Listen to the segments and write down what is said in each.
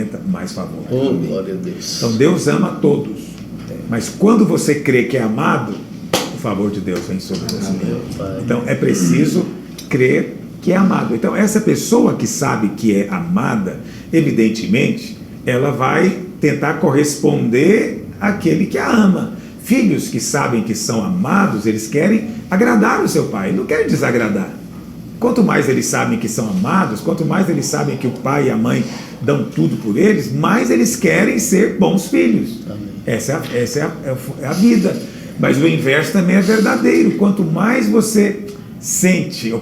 aumenta mais favor. Oh, glória a Deus. Então Deus ama todos, mas quando você crê que é amado, o favor de Deus vem sobre você. Então é preciso crer que é amado. Então essa pessoa que sabe que é amada, evidentemente, ela vai tentar corresponder àquele que a ama. Filhos que sabem que são amados, eles querem agradar o seu pai, não querem desagradar. Quanto mais eles sabem que são amados, quanto mais eles sabem que o pai e a mãe dão tudo por eles, mais eles querem ser bons filhos. Essa é a vida. Mas o inverso também é verdadeiro. Quanto mais você sente, ou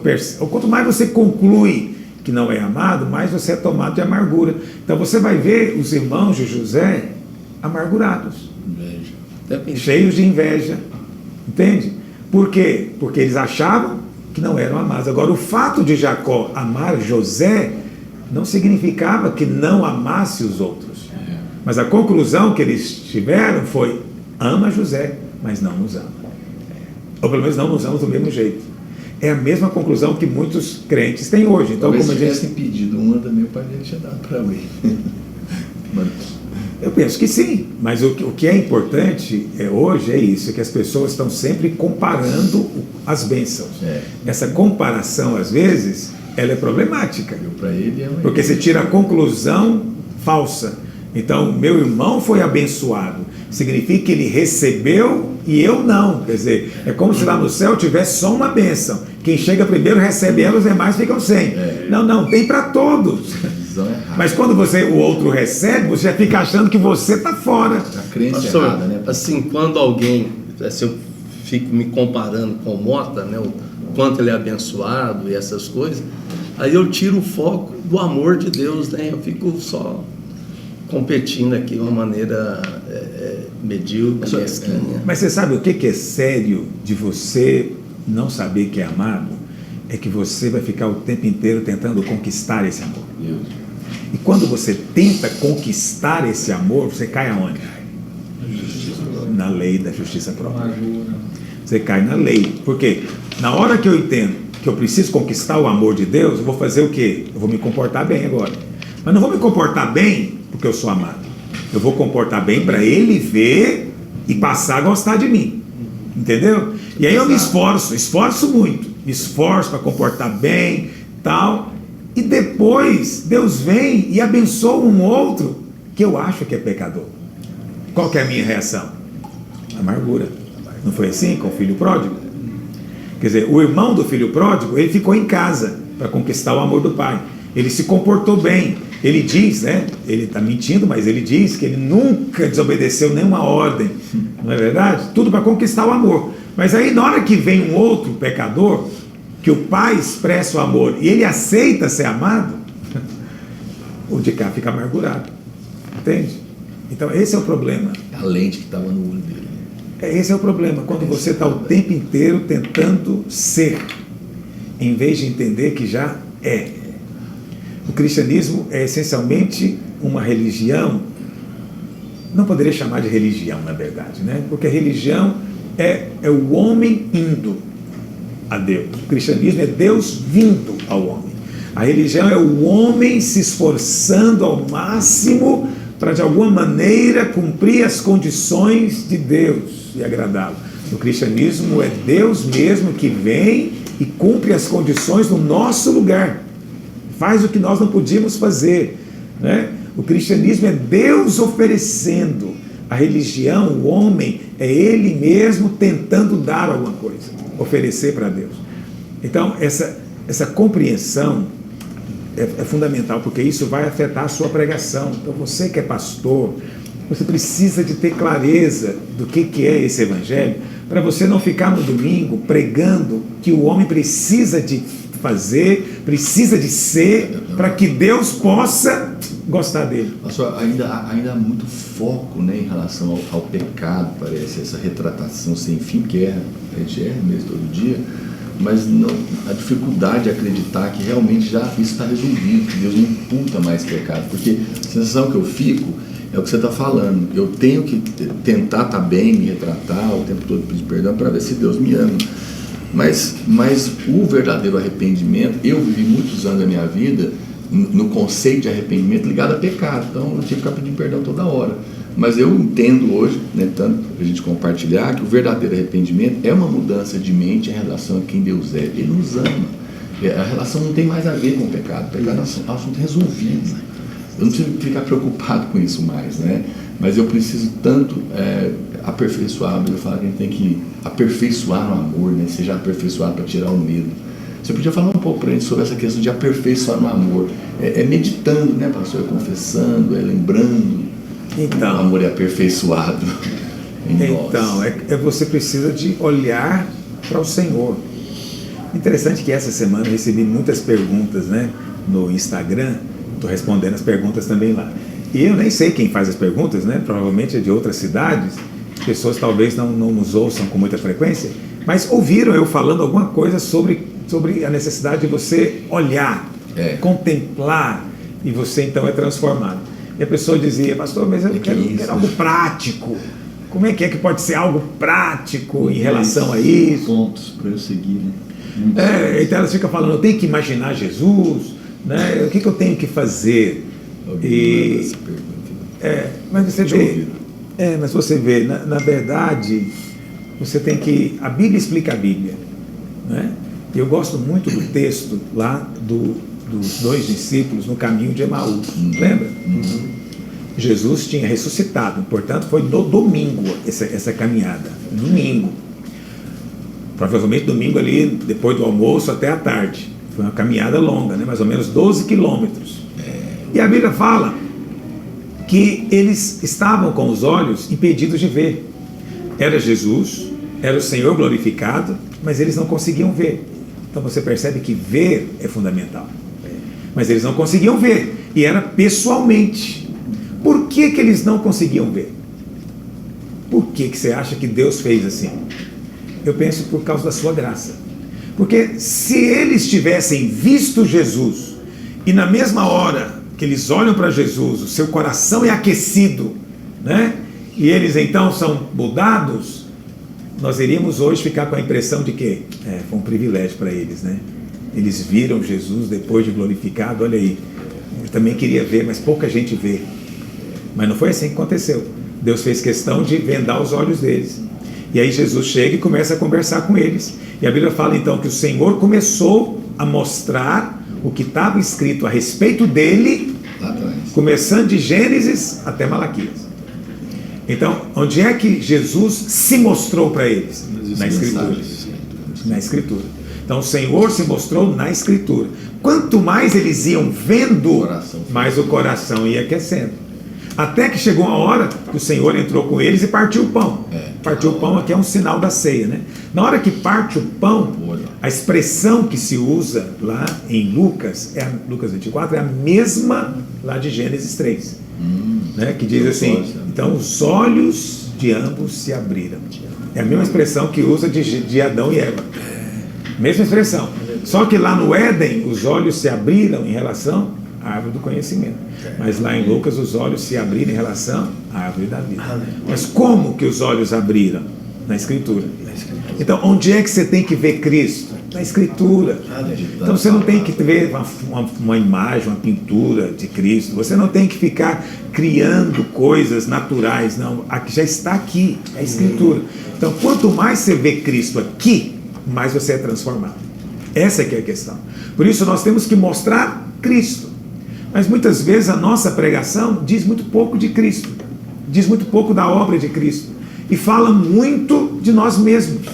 quanto mais você conclui que não é amado, mais você é tomado de amargura. Então você vai ver os irmãos de José amargurados, cheios de inveja, entende? Por quê? Porque eles achavam que não eram amados. Agora, o fato de Jacó amar José não significava que não amasse os outros, mas a conclusão que eles tiveram foi: ama José, mas não nos ama, ou pelo menos não nos ama do mesmo jeito. É a mesma conclusão que muitos crentes têm hoje. Então, talvez como a gente tivesse pedido uma também, o pai dele tinha dado para ele. Eu penso que sim, mas o que é importante hoje é isso, que as pessoas estão sempre comparando as bênçãos. Essa comparação, às vezes, ela é problemática, porque você tira a conclusão falsa. Então, meu irmão foi abençoado, significa que ele recebeu e eu não. Quer dizer, é como se lá no céu tivesse só uma bênção. Quem chega primeiro recebe ela, os demais ficam sem. Não, tem para todos. Mas quando o outro recebe, você já fica achando que você está fora. A crença errada, né? Assim, quando alguém, se eu fico me comparando com o Mota, né, o quanto ele é abençoado e essas coisas, aí eu tiro o foco do amor de Deus, né? Eu fico só competindo aqui de uma maneira medíocre, mesquinha. Mas você sabe o que é sério de você não saber que é amado? É que você vai ficar o tempo inteiro tentando conquistar esse amor. E quando você tenta conquistar esse amor, você cai aonde? Na lei da justiça própria. Você cai na lei. Por quê? Na hora que eu entendo que eu preciso conquistar o amor de Deus, eu vou fazer o quê? Eu vou me comportar bem agora. Mas não vou me comportar bem porque eu sou amado. Eu vou comportar bem para ele ver e passar a gostar de mim. Entendeu? E aí eu me esforço muito. Me esforço para comportar bem, tal. E depois Deus vem e abençoa um outro que eu acho que é pecador. Qual que é a minha reação? Amargura. Não foi assim com o filho pródigo? Quer dizer, o irmão do filho pródigo, ele ficou em casa para conquistar o amor do pai. Ele se comportou bem. Ele diz, né? Ele está mentindo, mas ele diz que ele nunca desobedeceu nenhuma ordem. Não é verdade? Tudo para conquistar o amor. Mas aí, na hora que vem um outro pecador, que o pai expressa o amor e ele aceita ser amado, o de cá fica amargurado. Entende? Então, esse é o problema. A lente que estava no olho dele. Esse é o problema, quando você está o tempo inteiro tentando ser, em vez de entender que já é. O cristianismo é essencialmente uma religião, não poderia chamar de religião, na verdade, né? Porque a religião é o homem indo a Deus. O cristianismo é Deus vindo ao homem. A religião é o homem se esforçando ao máximo para, de alguma maneira, cumprir as condições de Deus e agradá-lo. O cristianismo é Deus mesmo que vem e cumpre as condições no nosso lugar. Faz o que nós não podíamos fazer, né? O cristianismo é Deus oferecendo. A religião, o homem, é ele mesmo tentando dar alguma coisa, oferecer para Deus. Então, essa compreensão é fundamental, porque isso vai afetar a sua pregação. Então, você que é pastor, você precisa de ter clareza do que é esse evangelho, para você não ficar no domingo pregando que o homem precisa de fazer, precisa de ser, para que Deus possa gostar dele. Pastor, ainda há muito foco, né, em relação ao pecado, parece, essa retratação sem fim, que a gente erra mesmo todo dia, mas não, a dificuldade de acreditar que realmente já isso está resolvido, que Deus não imputa mais pecado, porque a sensação que eu fico é o que você está falando, eu tenho que tentar estar bem, me retratar o tempo todo, pedir perdão para ver se Deus me ama. Mas o verdadeiro arrependimento, eu vivi muitos anos da minha vida no conceito de arrependimento ligado a pecado. Então eu tinha que ficar pedindo perdão toda hora. Mas eu entendo hoje, né, tanto para a gente compartilhar, que o verdadeiro arrependimento é uma mudança de mente em relação a quem Deus é. Ele nos ama. A relação não tem mais a ver com o pecado. O pecado é um assunto resolvido. Eu não preciso ficar preocupado com isso mais, né? Mas eu preciso tanto aperfeiçoar. Eu falo que a gente tem que aperfeiçoar no amor, né? Seja aperfeiçoado para tirar o medo. Você podia falar um pouco para a gente sobre essa questão de aperfeiçoar no amor? É meditando, né, pastor? É confessando, lembrando. Então, o amor é aperfeiçoado em nós. Então, você precisa de olhar para o Senhor. Interessante que essa semana eu recebi muitas perguntas, né, no Instagram. Estou respondendo as perguntas também lá. E eu nem sei quem faz as perguntas, né? Provavelmente é de outras cidades. Pessoas talvez não nos ouçam com muita frequência, mas ouviram eu falando alguma coisa sobre a necessidade de você olhar, contemplar, e você então é transformado. E a pessoa dizia, pastor, mas eu quero algo prático. Como é que pode ser algo prático em relação a isso? Pontos para eu seguir, né? Então ela fica falando, eu tenho que imaginar Jesus, né? O que eu tenho que fazer? Mas você vê, na verdade, você tem que... A Bíblia explica a Bíblia, né? Eu gosto muito do texto lá dos 2 discípulos no caminho de Emaús, lembra? Jesus tinha ressuscitado, portanto foi no domingo essa caminhada, domingo, provavelmente domingo ali depois do almoço até a tarde, foi uma caminhada longa, né? Mais ou menos 12 quilômetros, e a Bíblia fala que eles estavam com os olhos impedidos de ver. Era Jesus, era o Senhor glorificado, mas eles não conseguiam ver. Então você percebe que ver é fundamental. Mas eles não conseguiam ver, e era pessoalmente. Por que eles não conseguiam ver? Por que você acha que Deus fez assim? Eu penso por causa da sua graça. Porque se eles tivessem visto Jesus, e na mesma hora que eles olham para Jesus, o seu coração é aquecido, né? E eles então são mudados, nós iríamos hoje ficar com a impressão de que foi um privilégio para eles, né? Eles viram Jesus depois de glorificado. Olha aí, eu também queria ver, mas pouca gente vê. Mas não foi assim que aconteceu. Deus fez questão de vendar os olhos deles. E aí Jesus chega e começa a conversar com eles. E a Bíblia fala então que o Senhor começou a mostrar o que estava escrito a respeito dele, começando de Gênesis até Malaquias. Então, onde é que Jesus se mostrou para eles? Na Escritura. Na Escritura. Então, o Senhor se mostrou na Escritura. Quanto mais eles iam vendo, mais o coração ia aquecendo. Até que chegou uma hora que o Senhor entrou com eles e partiu o pão. Partiu o pão aqui é um sinal da ceia, né? Na hora que parte o pão, a expressão que se usa lá em Lucas, Lucas 24, é a mesma lá de Gênesis 3. Né? Que diz assim, então os olhos de ambos se abriram. É a mesma expressão que usa de Adão e Eva. Mesma expressão. Só que lá no Éden, os olhos se abriram em relação à árvore do conhecimento. Mas lá em Lucas, os olhos se abriram em relação à árvore da vida. Mas como que os olhos abriram? Na Escritura. Então, onde é que você tem que ver Cristo? Na Escritura. Então, você não tem que ver uma imagem, uma pintura de Cristo. Você não tem que ficar criando coisas naturais. Não, já está aqui, é a Escritura. Então, quanto mais você vê Cristo aqui, mais você é transformado. Essa é que é a questão. Por isso, nós temos que mostrar Cristo. Mas muitas vezes a nossa pregação diz muito pouco de Cristo. Diz muito pouco da obra de Cristo. E fala muito de nós mesmos.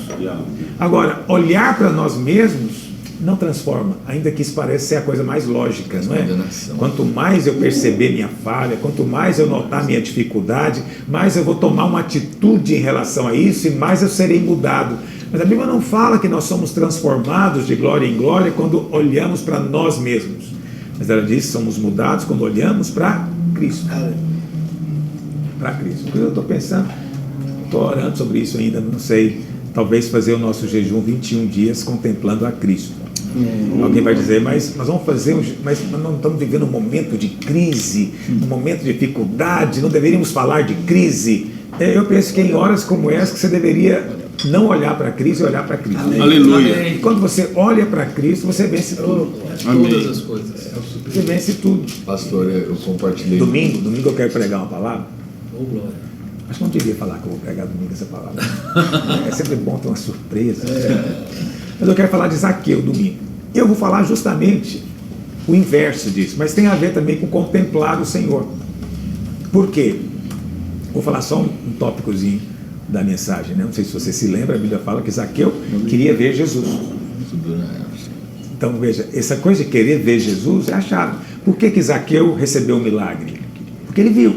Agora, olhar para nós mesmos não transforma, ainda que isso pareça ser a coisa mais lógica, não é? Quanto mais eu perceber minha falha, quanto mais eu notar minha dificuldade, mais eu vou tomar uma atitude em relação a isso e mais eu serei mudado. Mas a Bíblia não fala que nós somos transformados de glória em glória quando olhamos para nós mesmos. Mas ela diz que somos mudados quando olhamos para Cristo. Para Cristo. Eu estou pensando, estou orando sobre isso ainda, não sei, talvez fazer o nosso jejum 21 dias contemplando a Cristo. Alguém vai dizer, mas nós vamos fazer, mas não estamos vivendo um momento de crise, um momento de dificuldade, não deveríamos falar de crise. Eu penso que em horas como essa que você deveria não olhar para Cristo e olhar para Cristo. Amém. Aleluia. E quando você olha para Cristo, você vence tudo. Todas as coisas. Você vence tudo. Pastor, eu compartilhei. Domingo eu quero pregar uma palavra. Ô, glória. Acho que não devia falar que eu vou pregar domingo essa palavra. É sempre bom ter uma surpresa. Mas eu quero falar de Zaqueu domingo. Eu vou falar justamente o inverso disso, mas tem a ver também com contemplar o Senhor. Por quê? Vou falar só um tópicozinho da mensagem, né? Não sei se você se lembra, a Bíblia fala que Zaqueu queria ver Jesus. Então veja, essa coisa de querer ver Jesus é a chave. Por que Zaqueu recebeu o milagre? Porque ele viu.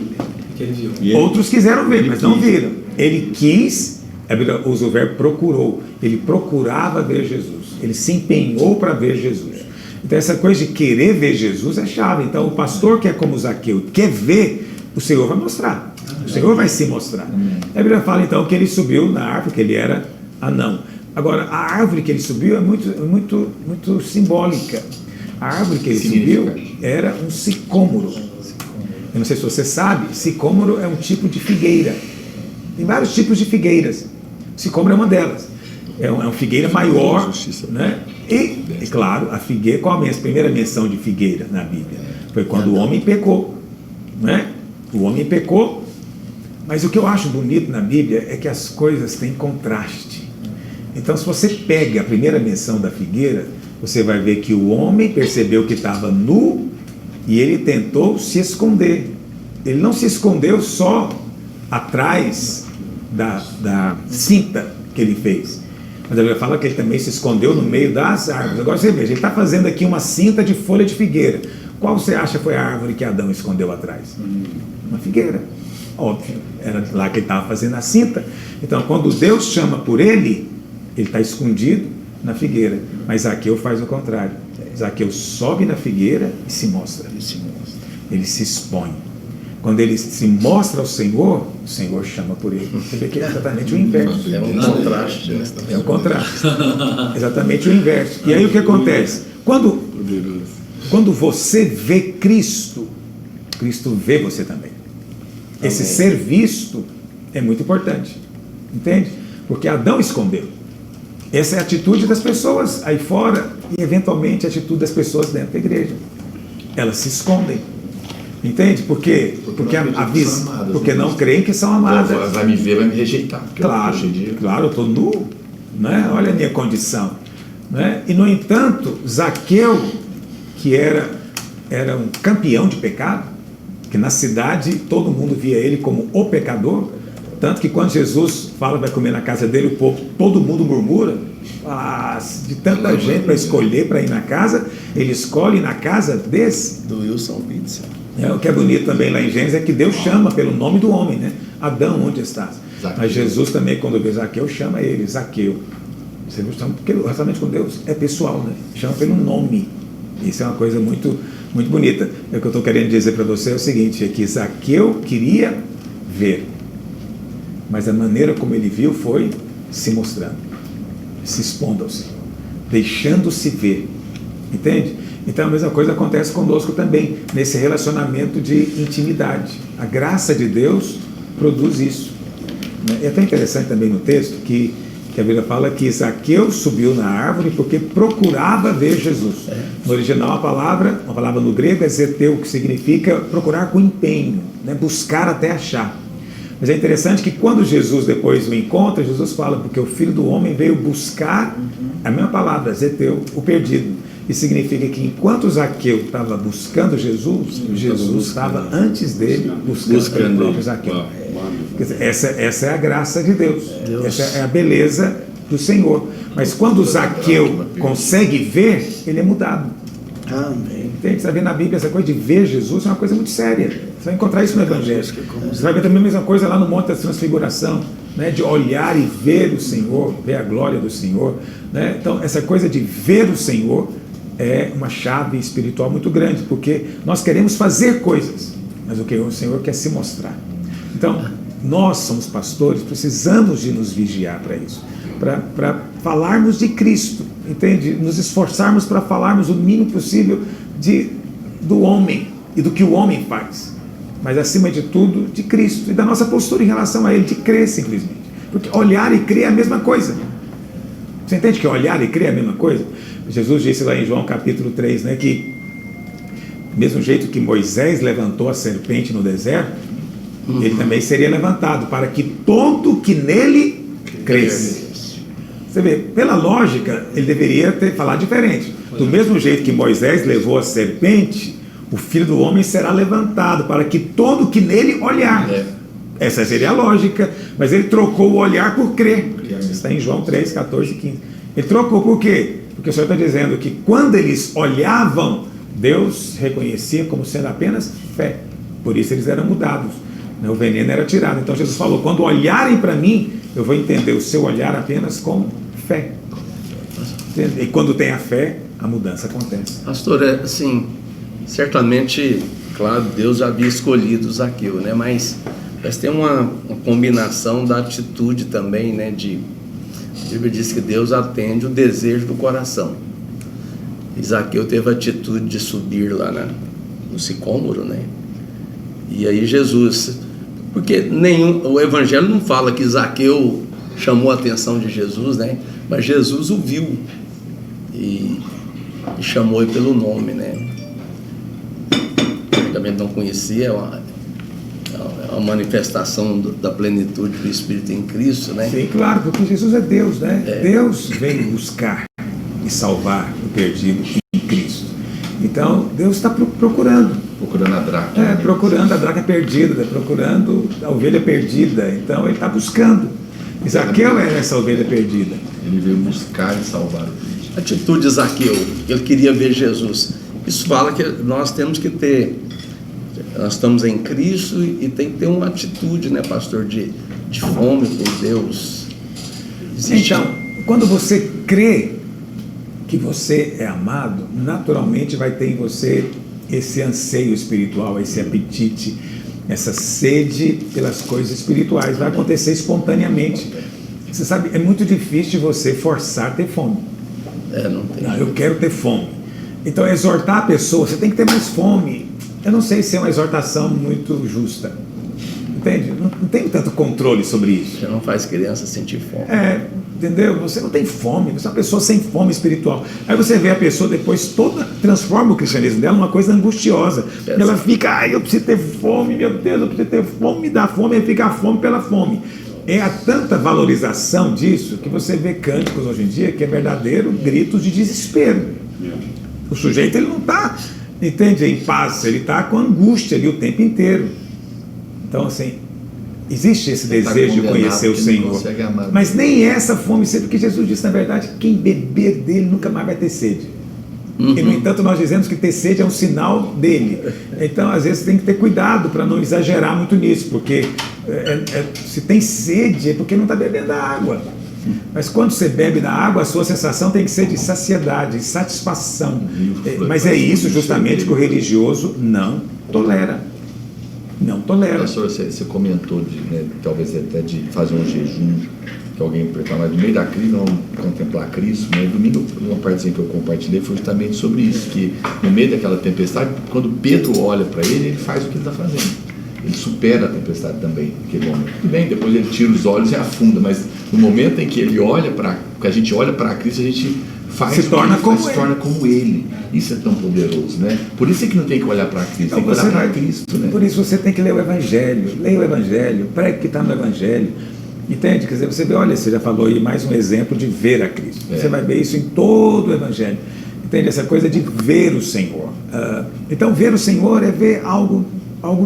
Que ele viu. E ele- Outros quiseram ver, mas não quis. viram. Ele quis, a Bíblia usa o verbo procurou. Ele procurava ver Jesus. Ele se empenhou para ver Jesus. Então essa coisa de querer ver Jesus é chave. Então o pastor que é como Zaqueu quer ver, o Senhor vai mostrar. O Senhor vai se mostrar. A Bíblia fala então que ele subiu na árvore, que ele era anão. Agora, a árvore que ele subiu é muito simbólica. A árvore que ele subiu era um sicômoro. Eu não sei se você sabe, sicômoro é um tipo de figueira. Tem vários tipos de figueiras. Sicômoro é uma delas. É uma figueira maior, né? E claro, a figueira, qual a primeira menção de figueira na Bíblia? Foi quando o homem pecou, né? O homem pecou, mas o que eu acho bonito na Bíblia é que as coisas têm contraste. Então, se você pega a primeira menção da figueira, você vai ver que o homem percebeu que estava nu e ele tentou se esconder. Ele não se escondeu só atrás da cinta que ele fez, mas a Bíblia fala que ele também se escondeu no meio das árvores. Agora você veja, ele está fazendo aqui uma cinta de folha de figueira. Qual você acha foi a árvore que Adão escondeu atrás? Uma figueira. Óbvio, era lá que ele estava fazendo a cinta. Então, quando Deus chama por ele está escondido na figueira. Mas Zaqueu faz o contrário. Zaqueu sobe na figueira e se mostra. Ele se expõe. Quando ele se mostra ao Senhor, o Senhor chama por ele. Você vê que é exatamente o inverso. É um contraste, né? É o contraste. Exatamente o inverso. E aí o que acontece? Quando você vê Cristo, Cristo vê você também. Esse ser visto é muito importante. Entende? Porque Adão escondeu. Essa é a atitude das pessoas aí fora e, eventualmente, a atitude das pessoas dentro da igreja. Elas se escondem. Entende? Por quê? Porque não creem que são amadas. Vai me ver, vai me rejeitar. Claro, eu estou nu. Né? Olha a minha condição. Né? E, no entanto, Zaqueu, que era um campeão de pecado, que na cidade todo mundo via ele como o pecador, tanto que quando Jesus fala vai comer na casa dele, o povo, todo mundo murmura, de tanta gente para escolher para ir na casa, ele escolhe na casa desse. Do Wilson Pizza. O que é bonito também lá em Gênesis é que Deus chama pelo nome do homem, né? Adão, onde estás? Zaqueu. Mas Jesus também, quando vê Zaqueu, chama ele, Zaqueu. Porque o relacionamento com Deus é pessoal, né? Chama pelo nome. Isso é uma coisa muito, muito bonita. O que eu estou querendo dizer para você é o seguinte, é que Zaqueu queria ver. Mas a maneira como ele viu foi se mostrando, se expondo ao Senhor, deixando-se ver. Entende? Então a mesma coisa acontece conosco também, nesse relacionamento de intimidade. A graça de Deus produz isso. É até interessante também no texto que a Bíblia fala que Zaqueu subiu na árvore porque procurava ver Jesus. No original a palavra no grego é zeteu, que significa procurar com empenho, né? Buscar até achar. Mas é interessante que quando Jesus depois o encontra, Jesus fala, porque o Filho do Homem veio buscar, a mesma palavra, zeteu, o perdido. Isso significa que enquanto Zaqueu estava buscando Jesus, Jesus estava antes dele buscando o próprio Zaqueu. Essa é a graça de Deus. Essa é a beleza do Senhor. Mas quando Zaqueu consegue ver, ele é mudado. Amém. Você vai ver na Bíblia essa coisa de ver Jesus é uma coisa muito séria. Você vai encontrar isso no Evangelho. Você vai ver também a mesma coisa lá no Monte da Transfiguração, né? De olhar e ver o Senhor, ver a glória do Senhor, né? Então essa coisa de ver o Senhor é uma chave espiritual muito grande, porque nós queremos fazer coisas, mas o que o Senhor quer se mostrar. Então nós somos pastores, precisamos de nos vigiar para isso, para falarmos de Cristo, entende? Nos esforçarmos para falarmos o mínimo possível do homem e do que o homem faz, mas acima de tudo de Cristo e da nossa postura em relação a Ele, de crer simplesmente. Porque olhar e crer é a mesma coisa. Você entende que olhar e crer é a mesma coisa? Jesus disse lá em João capítulo 3, né, que do mesmo jeito que Moisés levantou a serpente no deserto, ele também seria levantado, para que todo que nele cresce. Você vê, pela lógica, ele deveria ter falado diferente. Do mesmo jeito que Moisés levou a serpente, o Filho do Homem será levantado, para que todo que nele olhar. Essa seria a lógica, mas ele trocou o olhar por crer. Está em João 3, 14 e 15. Ele trocou por quê? Porque o Senhor está dizendo que quando eles olhavam, Deus reconhecia como sendo apenas fé. Por isso eles eram mudados. O veneno era tirado. Então Jesus falou, quando olharem para mim, eu vou entender o seu olhar apenas com fé. E quando tem a fé, a mudança acontece. Pastor, assim, certamente, claro, Deus já havia escolhido Zaqueu, né? Mas tem uma combinação da atitude também, né? A Bíblia diz que Deus atende o desejo do coração. E Zaqueu teve a atitude de subir lá no sicômoro, né? E aí Jesus, porque o Evangelho não fala que Zaqueu chamou a atenção de Jesus, né? Mas Jesus o viu e chamou ele pelo nome, né? Também não conhecia, é uma manifestação da plenitude do Espírito em Cristo, né? Sim, claro, porque Jesus é Deus, né? Deus veio buscar e salvar o perdido em Cristo. Então, Deus está procurando a dracma. Procurando a dracma perdida, procurando a ovelha perdida. Então, ele está buscando. Zaqueu é essa ovelha perdida. Ele veio buscar e salvar o perdido. Atitude de Zaqueu, ele queria ver Jesus. Isso fala que nós temos que ter, nós estamos em Cristo e tem que ter uma atitude, né, pastor, de fome por Deus. Então, quando você crê que você é amado, naturalmente vai ter em você esse anseio espiritual, esse apetite, essa sede pelas coisas espirituais, vai acontecer espontaneamente. Você sabe, é muito difícil você forçar a ter fome. Não tem. Não, eu quero ter fome. Então, exortar a pessoa, você tem que ter mais fome. Eu não sei se é uma exortação muito justa. Entende? Não tem tanto controle sobre isso. Você não faz criança sentir fome. Entendeu? Você não tem fome, você é uma pessoa sem fome espiritual. Aí você vê a pessoa depois toda, transforma o cristianismo dela numa coisa angustiosa. Ela fica, eu preciso ter fome, meu Deus, eu preciso ter fome, me dá fome, aí fica a fome pela fome. É a tanta valorização disso que você vê cânticos hoje em dia que é verdadeiro gritos de desespero. O sujeito, ele não está, entende, em paz, ele está com angústia ali o tempo inteiro. Então, assim, existe esse desejo de conhecer o Senhor, mas nem essa fome, porque Jesus disse, na verdade, quem beber dele nunca mais vai ter sede. E, no entanto, nós dizemos que ter sede é um sinal dele. Então, às vezes, tem que ter cuidado para não exagerar muito nisso, porque se tem sede é porque não está bebendo a água. Mas quando você bebe da água, a sua sensação tem que ser de saciedade, de satisfação. Mas é isso justamente que o religioso não tolera. Não tolera. Pastor, você comentou talvez até de fazer um jejum, que alguém perguntou, mas no meio da crise não contemplar Cristo, né? Domingo, uma partezinha que eu compartilhei foi justamente sobre isso, que no meio daquela tempestade, quando Pedro olha para ele, ele faz o que ele está fazendo. Ele supera a tempestade também, naquele momento. Tudo bem, depois ele tira os olhos e afunda, mas no momento em que ele olha que a gente olha para Cristo, a gente se torna como ele. Isso é tão poderoso, né? Por isso é que não tem que olhar para Cristo, tem que olhar para Cristo, né? Por isso você tem que ler o Evangelho, leia o Evangelho, pregue o que está no Evangelho. Entende? Quer dizer, você vê, olha, você já falou aí mais um exemplo de ver a Cristo. Você vai ver isso em todo o Evangelho. Entende? Essa coisa de ver o Senhor. Então, ver o Senhor é ver algo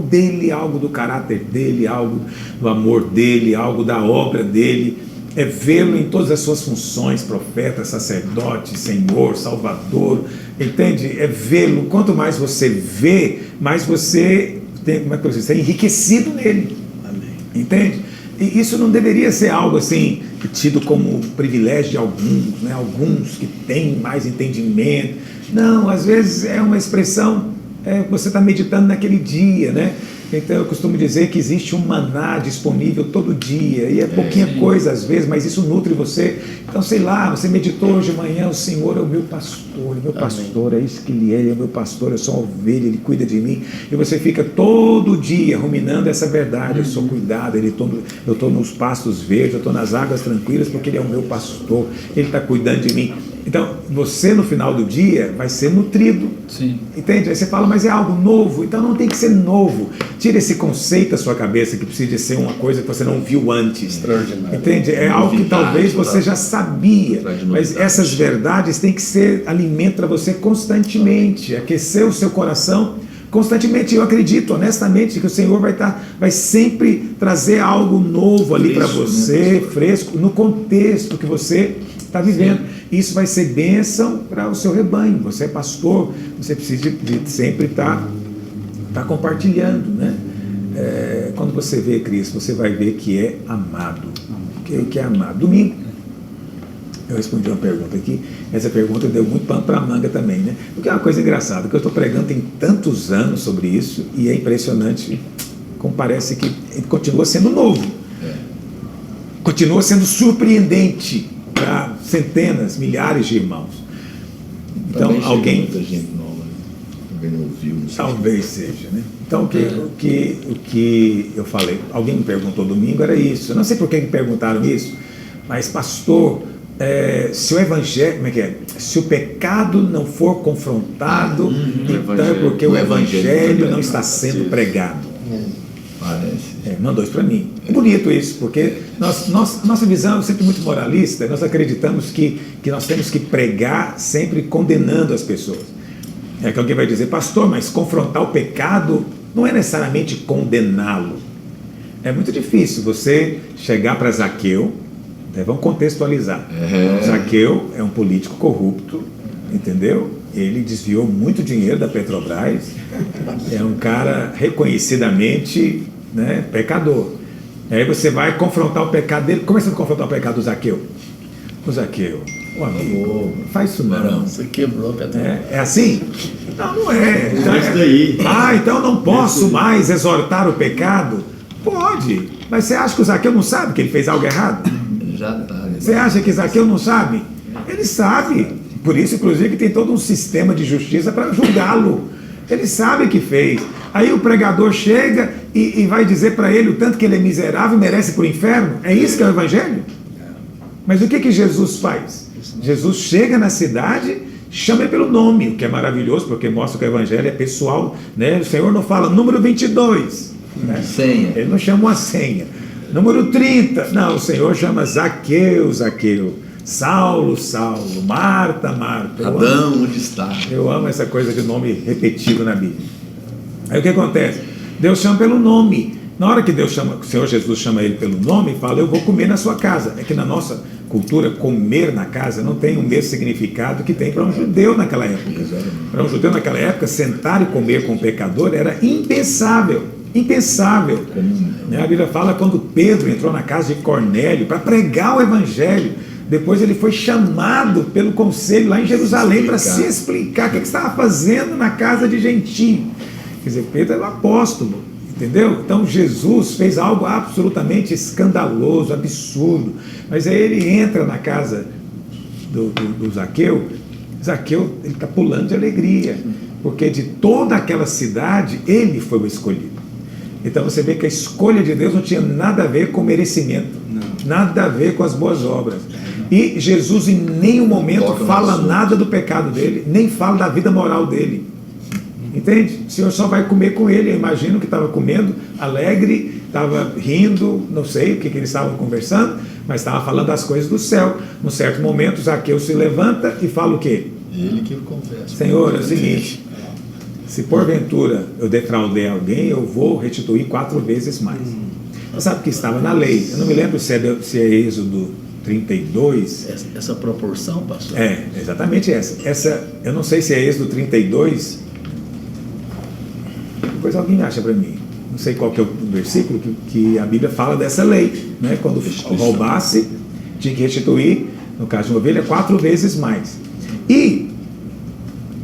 dele, algo do caráter dele, algo do amor dele, algo da obra dele. É vê-lo em todas as suas funções, profeta, sacerdote, Senhor, Salvador. Entende? É vê-lo. Quanto mais você vê, mais você tem, você é enriquecido nele. Amém. Entende? E isso não deveria ser algo assim, tido como privilégio de alguns, né? Alguns que têm mais entendimento. Não, às vezes é uma expressão, você está meditando naquele dia, né? Então eu costumo dizer que existe um maná disponível todo dia, e é pouquinha coisa às vezes, mas isso nutre você. Então, sei lá, você meditou hoje de manhã, o Senhor é o meu pastor, é isso que Ele é o meu pastor, eu sou uma ovelha, Ele cuida de mim, e você fica todo dia ruminando essa verdade, eu sou cuidado, eu estou nos pastos verdes, eu estou nas águas tranquilas, porque Ele é o meu pastor, Ele está cuidando de mim. Então, você no final do dia vai ser nutrido. Sim. Entende? Aí você fala, mas é algo novo, então não tem que ser novo. Tira esse conceito da sua cabeça que precisa ser uma coisa que você não viu antes. Extraordinário. Entende? É algo que talvez você já sabia, mas essas verdades têm que ser alimento para você constantemente, aquecer o seu coração constantemente. Eu acredito honestamente que o Senhor vai sempre trazer algo novo ali para você, fresco, no contexto que você está vivendo. Isso vai ser bênção para o seu rebanho. Você é pastor, você precisa de sempre estar compartilhando, né? Quando você vê Cristo, você vai ver que é amado. Que é amado. Domingo, eu respondi uma pergunta aqui. Essa pergunta deu muito pano para a manga também, né? Porque é uma coisa engraçada, que eu estou pregando tem tantos anos sobre isso, e é impressionante como parece que ele continua sendo novo. Continua sendo surpreendente para centenas, milhares de irmãos. Então, alguém... Muita gente nova, também não ouviu. Não sei. Talvez seja, né? Então, o que eu falei, alguém me perguntou domingo, era isso. Eu não sei por que me perguntaram isso, mas, pastor, se o evangelho, como é que é? Se o pecado não for confrontado, então é porque o evangelho não está sendo pregado. Parece. Mandou isso para mim. É bonito isso, porque nossa visão é sempre muito moralista. Nós acreditamos que nós temos que pregar sempre condenando as pessoas. É que alguém vai dizer, pastor, mas confrontar o pecado não é necessariamente condená-lo. É muito difícil você chegar para Zaqueu, vamos contextualizar. Zaqueu é um político corrupto, entendeu? Ele desviou muito dinheiro da Petrobras, é um cara reconhecidamente, né, pecador. Aí você vai confrontar o pecado dele. Como é que você vai confrontar o pecado do Zaqueu? O Zaqueu, o amigo, não faz isso não. Você quebrou a Petrobras. É assim? Não é. Isso daí. Então não posso mais exortar o pecado? Pode, mas você acha que o Zaqueu não sabe que ele fez algo errado? Já está. Você acha que Zaqueu não sabe? Ele sabe. Por isso, inclusive, que tem todo um sistema de justiça para julgá-lo. Ele sabe que fez. Aí o pregador chega e vai dizer para ele o tanto que ele é miserável e merece para o inferno. É isso que é o evangelho? Mas o que Jesus faz? Jesus chega na cidade, chama ele pelo nome, o que é maravilhoso, porque mostra que o evangelho é pessoal, né? O Senhor não fala número 22, né? Senha. Ele não chama uma senha. Número 30, não, o Senhor chama Zaqueu, Zaqueu. Saulo, Saulo, Marta, Marta. Adão, onde está? Eu amo essa coisa de nome repetido na Bíblia. Aí o que acontece? Deus chama pelo nome. Na hora que o Senhor Jesus chama ele pelo nome, fala, eu vou comer na sua casa. É que na nossa cultura, comer na casa não tem o mesmo significado que tem para um judeu naquela época. Para um judeu naquela época, sentar e comer com o pecador era impensável. Impensável. A Bíblia fala quando Pedro entrou na casa de Cornélio para pregar o evangelho. Depois ele foi chamado pelo conselho lá em Jerusalém para se explicar o que estava fazendo na casa de gentio. Quer dizer, Pedro era um apóstolo, entendeu? Então Jesus fez algo absolutamente escandaloso, absurdo. Mas aí ele entra na casa do Zaqueu. Zaqueu, ele está pulando de alegria, porque de toda aquela cidade, ele foi o escolhido. Então você vê que a escolha de Deus não tinha nada a ver com merecimento, nada a ver com as boas obras. E Jesus em nenhum momento fala nada do pecado dele, nem fala da vida moral dele. Entende? O Senhor só vai comer com ele. Eu imagino que estava comendo, alegre, estava rindo, não sei o que eles estavam conversando, mas estava falando das coisas do céu. Num certo momento, Zaqueu se levanta e fala o quê? Ele que confessa. Senhor, é o seguinte, se porventura eu defraudei alguém, eu vou restituir 4 vezes mais. Você sabe que estava na lei. Eu não me lembro se é Êxodo 32. Essa proporção, pastor? Exatamente essa. Eu não sei se é Êxodo 32. Depois alguém acha para mim. Não sei qual que é o versículo que a Bíblia fala dessa lei, né? Quando roubasse, tinha que restituir, no caso de uma ovelha, 4 vezes mais. E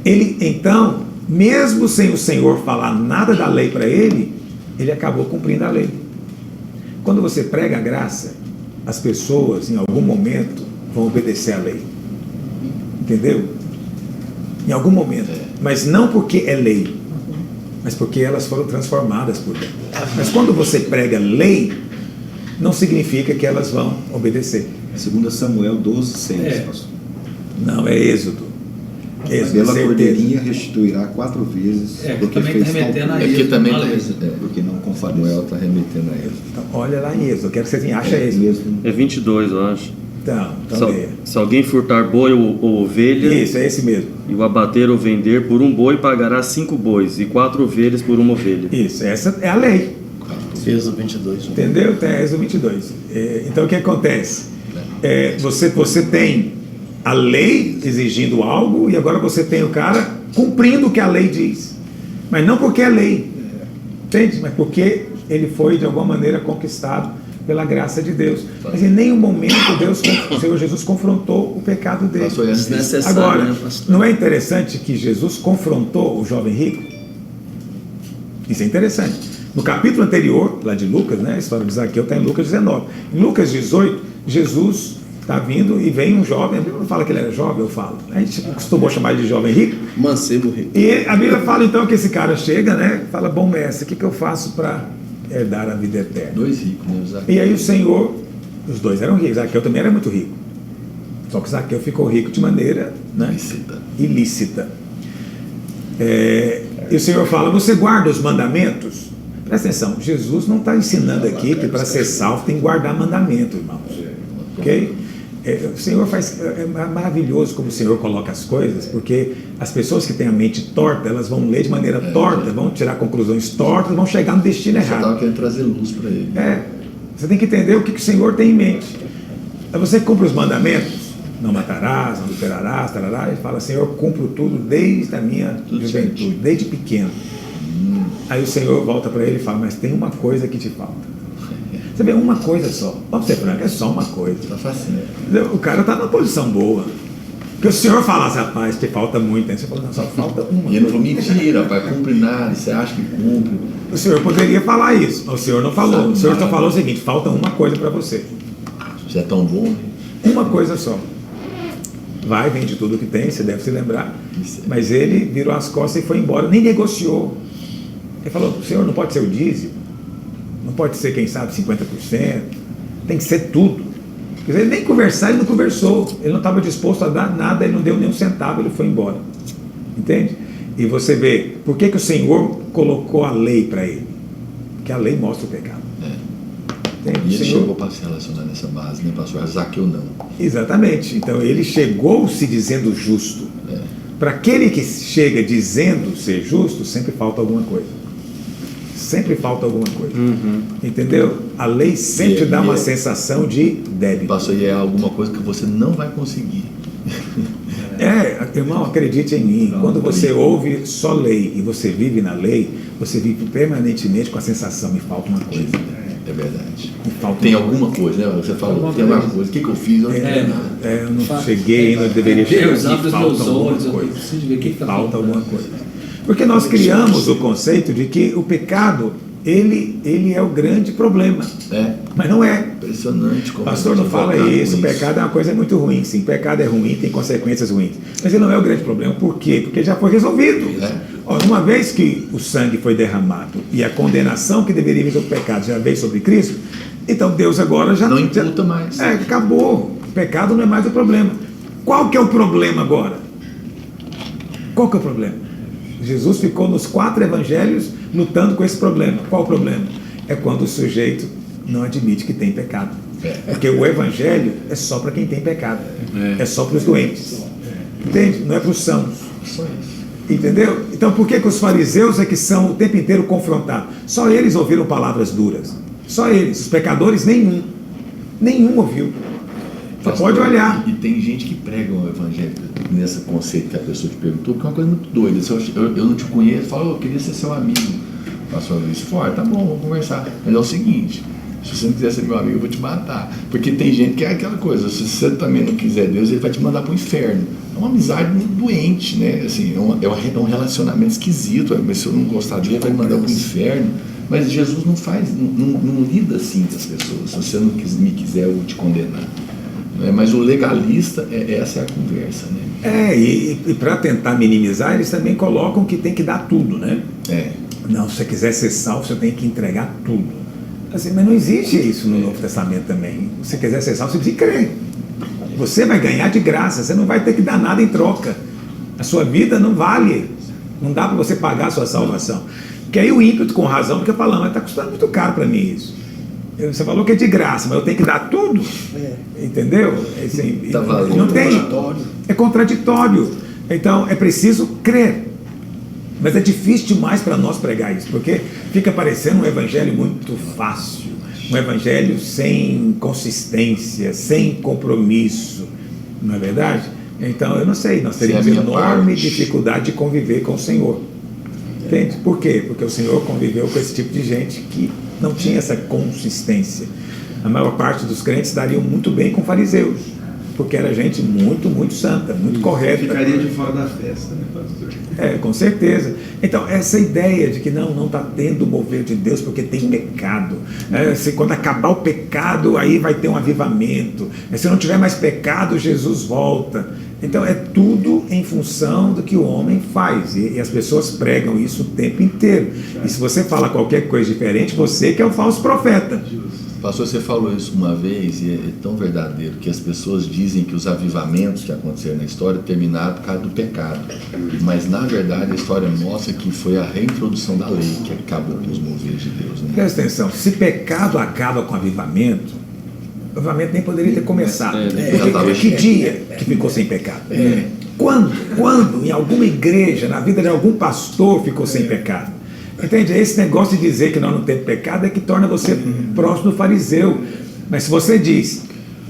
ele, então, mesmo sem o Senhor falar nada da lei para ele, ele acabou cumprindo a lei. Quando você prega a graça, as pessoas, em algum momento, vão obedecer à lei. Entendeu? Em algum momento. Mas não porque é lei, mas porque elas foram transformadas por dentro. Mas quando você prega lei, não significa que elas vão obedecer. 2 Samuel 12:6, pastor. Não, é Êxodo. Êxodo, Pela certeza. cordeirinha restituirá 4 vezes. Porque também está remetendo a Porque isso. também não a tá lei. Porque não compadeceu. Samuel está remetendo a ele. Então, olha lá em Êxodo, eu quero que vocês achem Êxodo. mesmo. É 22, eu acho. Então leia. Se alguém furtar boi ou ovelha Isso, é esse mesmo. e o abater ou vender por um boi, pagará 5 bois e 4 ovelhas por uma ovelha. Isso, essa é a lei. Êxodo 22. Entendeu? Até Êxodo 22. Então o que acontece? Você tem a lei exigindo algo e agora você tem o cara cumprindo o que a lei diz. Mas não porque é lei, entende? Mas porque ele foi de alguma maneira conquistado pela graça de Deus. Mas em nenhum momento o Senhor Jesus confrontou o pecado dele. Pastor, essa- Desnecessário, Agora, né, pastor? não é interessante que Jesus confrontou o jovem rico? Isso é interessante. No capítulo anterior, lá de Lucas, né, a história de Zaqueu está em Lucas 19. Em Lucas 18, Jesus está vindo e vem um jovem. A Bíblia não fala que ele era jovem, eu falo. A gente costumou chamar ele de jovem rico. Mancebo rico. E a Bíblia fala então que esse cara chega, né, fala: bom mestre, o que eu faço para herdar a vida eterna? 2 ricos, né? Zaqueu. E aí o Senhor, os dois eram ricos. Zaqueu também era muito rico. Só que Zaqueu ficou rico de maneira, né, Ilícita. ilícita. E o Senhor fala: você guarda os mandamentos? Presta atenção, Jesus não está ensinando aqui que para ser salvo tem que guardar mandamento, irmãos. Ok? O Senhor faz. É maravilhoso como o Senhor coloca as coisas, porque as pessoas que têm a mente torta, elas vão ler de maneira torta, vão tirar conclusões tortas, vão chegar no destino Eu só estava errado. querendo trazer luz para ele. Você tem que entender o que o Senhor tem em mente. Aí você cumpre os mandamentos, não matarás, não adulterarás, tarará, e fala: Senhor, eu cumpro tudo desde a minha Tudo juventude, certinho. desde pequeno. Aí o Senhor volta para ele e fala: mas tem uma coisa que te falta. Você vê, uma coisa só. Vamos ser franco, é só uma coisa. Tá facinho. O cara está numa posição boa. Porque o Senhor falasse: rapaz, te falta muito. Aí você falou: não, só falta uma. E ele falou: mentira, vai cumprir nada, você acha que cumpre? O Senhor poderia falar isso, mas o Senhor não falou. O Senhor só falou o seguinte: falta uma coisa para você. Você é tão bom, né? Uma coisa só. Vai, vende tudo que tem, você deve se lembrar. Isso. Mas ele virou as costas e foi embora, nem negociou. Ele falou: Senhor, não pode ser o dízimo, não pode ser, quem sabe, 50%, tem que ser tudo. Quer dizer, nem conversar, ele não conversou, ele não estava disposto a dar nada, ele não deu nem um centavo, ele foi embora. Entende? E você vê, por que o Senhor colocou a lei para ele? Porque a lei mostra o pecado. Entende? E O ele Senhor- chegou para se relacionar nessa base, né, pastor? Zaqueu não. Exatamente. Então ele chegou se dizendo justo. Para aquele que chega dizendo ser justo, sempre falta alguma coisa. Sempre falta alguma coisa. Entendeu? A lei sempre dá uma sensação de débito. Pastor, e é alguma coisa que você não vai conseguir. Irmão, acredite em mim. Quando você ouve só lei e você vive na lei, você vive permanentemente com a sensação: me falta uma coisa. É verdade. Me falta Tem uma alguma coisa, né? Você falou, Alguma tem alguma coisa. coisa. O que eu fiz? Eu não tenho nada. Eu não Fato. cheguei ainda, eu deveria chegar. Deus, abre Me os falta meus alguma olhos, eu coisa. preciso ver o que está Falta faltando. alguma coisa. Porque nós criamos o conceito de que o pecado, ele é o grande problema. Mas não é. Impressionante como O pastor não fala isso, o pecado é uma coisa muito ruim. Sim, pecado é ruim, tem consequências ruins. Mas ele não é o grande problema. Por quê? Porque já foi resolvido. Uma vez que o sangue foi derramado e a condenação que deveria vir sobre o pecado já veio sobre Cristo, então Deus agora já Não imputa mais. Acabou. O pecado não é mais o problema. Qual que é o problema agora? Qual que é o problema? Jesus ficou nos 4 evangelhos lutando com esse problema. Qual o problema? É quando o sujeito não admite que tem pecado. Porque o evangelho é só para quem tem pecado. É só para os doentes. Entende? Não é para os sãos. Só isso. Entendeu? Então por que os fariseus é que são o tempo inteiro confrontados? Só eles ouviram palavras duras. Só eles. Os pecadores, nenhum. Nenhum ouviu. Você Pastor, pode olhar. E tem gente que prega o evangelho nesse conceito que a pessoa te perguntou, porque é uma coisa muito doida. Se eu não te conheço, fala: eu queria ser seu amigo. Pastor Luiz, tá bom, vamos conversar. Mas é o seguinte: se você não quiser ser meu amigo, eu vou te matar. Porque tem gente que é aquela coisa: se você também não quiser Deus, ele vai te mandar para o inferno. É uma amizade muito doente, né? Assim, é um relacionamento esquisito. Mas se eu não gostar dele, ele vai me mandar para o inferno. Mas Jesus não faz, não lida assim com as pessoas. Se você não me quiser, eu vou te condenar. Mas o legalista, essa é a conversa, né? E para tentar minimizar, eles também colocam que tem que dar tudo, né? Não, se você quiser ser salvo, você tem que entregar tudo. Assim, mas não existe isso no Novo Testamento também. Se você quiser ser salvo, você precisa crer. Você vai ganhar de graça, você não vai ter que dar nada em troca. A sua vida não vale. Não dá para você pagar a sua salvação. Porque aí o ímpeto, com razão, fica falando, mas está custando muito caro para mim isso. Você falou que é de graça, mas eu tenho que dar tudo? Entendeu? Assim, Tá valendo. não tem. É contraditório. Então, é preciso crer. Mas é difícil demais para nós pregar isso, porque fica parecendo um evangelho muito fácil, um evangelho sem consistência, sem compromisso, não é verdade? Então, eu não sei, nós teríamos enorme dificuldade de conviver com o Senhor. Entende? Por quê? Porque o Senhor conviveu com esse tipo de gente que não tinha essa consistência. A maior parte dos crentes dariam muito bem com fariseus, porque era gente muito, muito santa, muito correta. Ficaria de fora da festa, né, pastor? Com certeza. Então, essa ideia de que não está tendo o mover de Deus porque tem pecado. Se quando acabar o pecado, aí vai ter um avivamento. Se não tiver mais pecado, Jesus volta. Então, é tudo em função do que o homem faz. E as pessoas pregam isso o tempo inteiro. E se você fala qualquer coisa diferente, você que é o falso profeta. Pastor, você falou isso uma vez e é tão verdadeiro que as pessoas dizem que os avivamentos que aconteceram na história terminaram por causa do pecado. Mas, na verdade, a história mostra que foi a reintrodução da lei que acabou com os moveres de Deus. Né? Presta atenção, se pecado acaba com avivamento, o avivamento nem poderia ter começado. Que dia que ficou sem pecado? Quando em alguma igreja, na vida de algum pastor, ficou sem pecado? Entende? Esse negócio de dizer que nós não temos pecado é que torna você próximo do fariseu. Mas se você diz,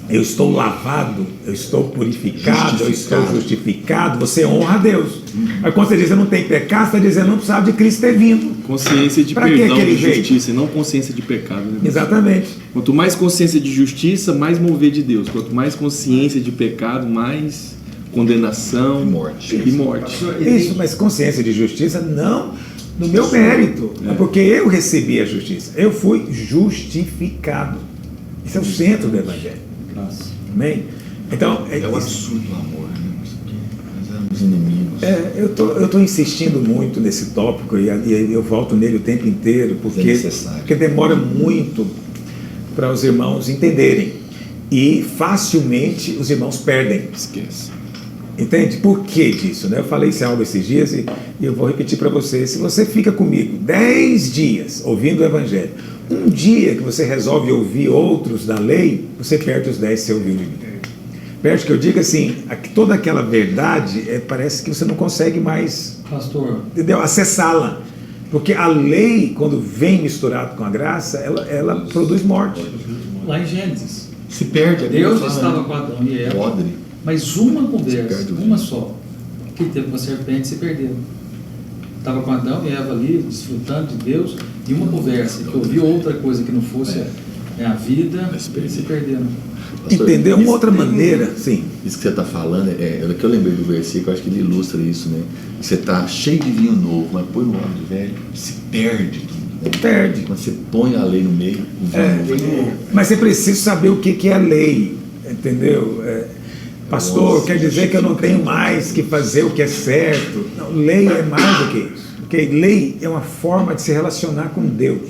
eu estou lavado, eu estou purificado, eu estou justificado, você honra a Deus. Mas quando você diz, eu não tenho pecado, você está dizendo, não precisava de Cristo ter vindo. Consciência de perdão, de justiça, e não consciência de pecado. Né? Exatamente. Quanto mais consciência de justiça, mais mover de Deus. Quanto mais consciência de pecado, mais condenação e morte. Isso, mas consciência de justiça não no meu mérito, porque eu recebi a justiça. Eu fui justificado. Isso é o centro do Evangelho. Amém? Então, é o absurdo do amor, né? Nós éramos inimigos. Eu estou insistindo muito nesse tópico e eu volto nele o tempo inteiro, porque demora muito para os irmãos entenderem. E facilmente os irmãos perdem. Esquece. Entende? Por que disso? Né? Eu falei isso algo esses dias e eu vou repetir para você. Se você fica comigo 10 dias ouvindo o Evangelho, um dia que você resolve ouvir outros da lei, você perde os 10 que você ouviu de mim. Perde, que eu digo assim, toda aquela verdade, parece que você não consegue mais, pastor, entendeu? Acessá-la. Porque a lei, quando vem misturado com a graça, ela produz morte. Lá em Gênesis, se perde. Deus estava com Adão e Eva, mas uma conversa, uma só, que teve com a serpente, se perderam. Estava com Adão e Eva ali, desfrutando de Deus, e uma conversa, que ouviu outra coisa que não fosse a vida, eles se perderam. Entendeu? Uma outra maneira, sim. Isso que você está falando, é que eu lembrei do versículo, eu acho que ele ilustra isso, né? Você está cheio de vinho novo, mas põe no odre velho, se perde tudo. Né? Perde. Quando você põe a lei no meio, o vinho novo. Mas você precisa saber o que é lei, entendeu? Pastor, quer dizer que eu não tenho mais que fazer o que é certo. Não, lei é mais do que isso. Porque lei é uma forma de se relacionar com Deus.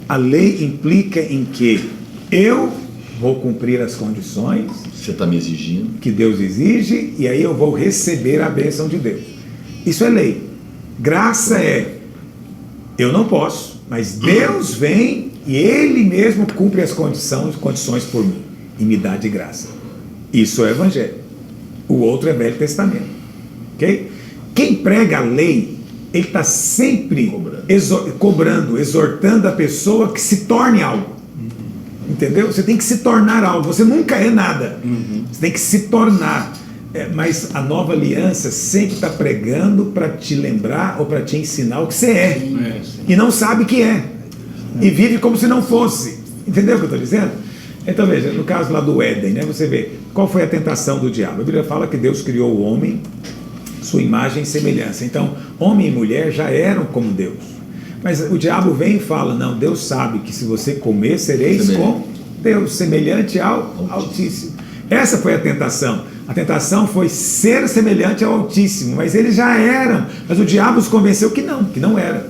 A lei implica em que eu vou cumprir as condições você está me exigindo que Deus exige, e aí eu vou receber a bênção de Deus. Isso é lei. Graça é, eu não posso, mas Deus vem e Ele mesmo cumpre as condições por mim e me dá de graça. Isso é Evangelho. O outro é Velho Testamento. Ok? Quem prega a lei, ele está sempre cobrando, exortando a pessoa que se torne algo. Entendeu? Você tem que se tornar algo. Você nunca é nada. Você tem que se tornar. Mas a nova aliança sempre está pregando para te lembrar ou para te ensinar o que você é. E não sabe que é. E vive como se não fosse. Entendeu o que eu estou dizendo? Então veja, no caso lá do Éden, né, você vê qual foi a tentação do diabo. A Bíblia fala que Deus criou o homem, sua imagem e semelhança. Então, homem e mulher já eram como Deus. Mas o diabo vem e fala, não, Deus sabe que se você comer, sereis como Deus, semelhante ao Altíssimo. Essa foi a tentação. A tentação foi ser semelhante ao Altíssimo, mas eles já eram. Mas o diabo os convenceu que não era.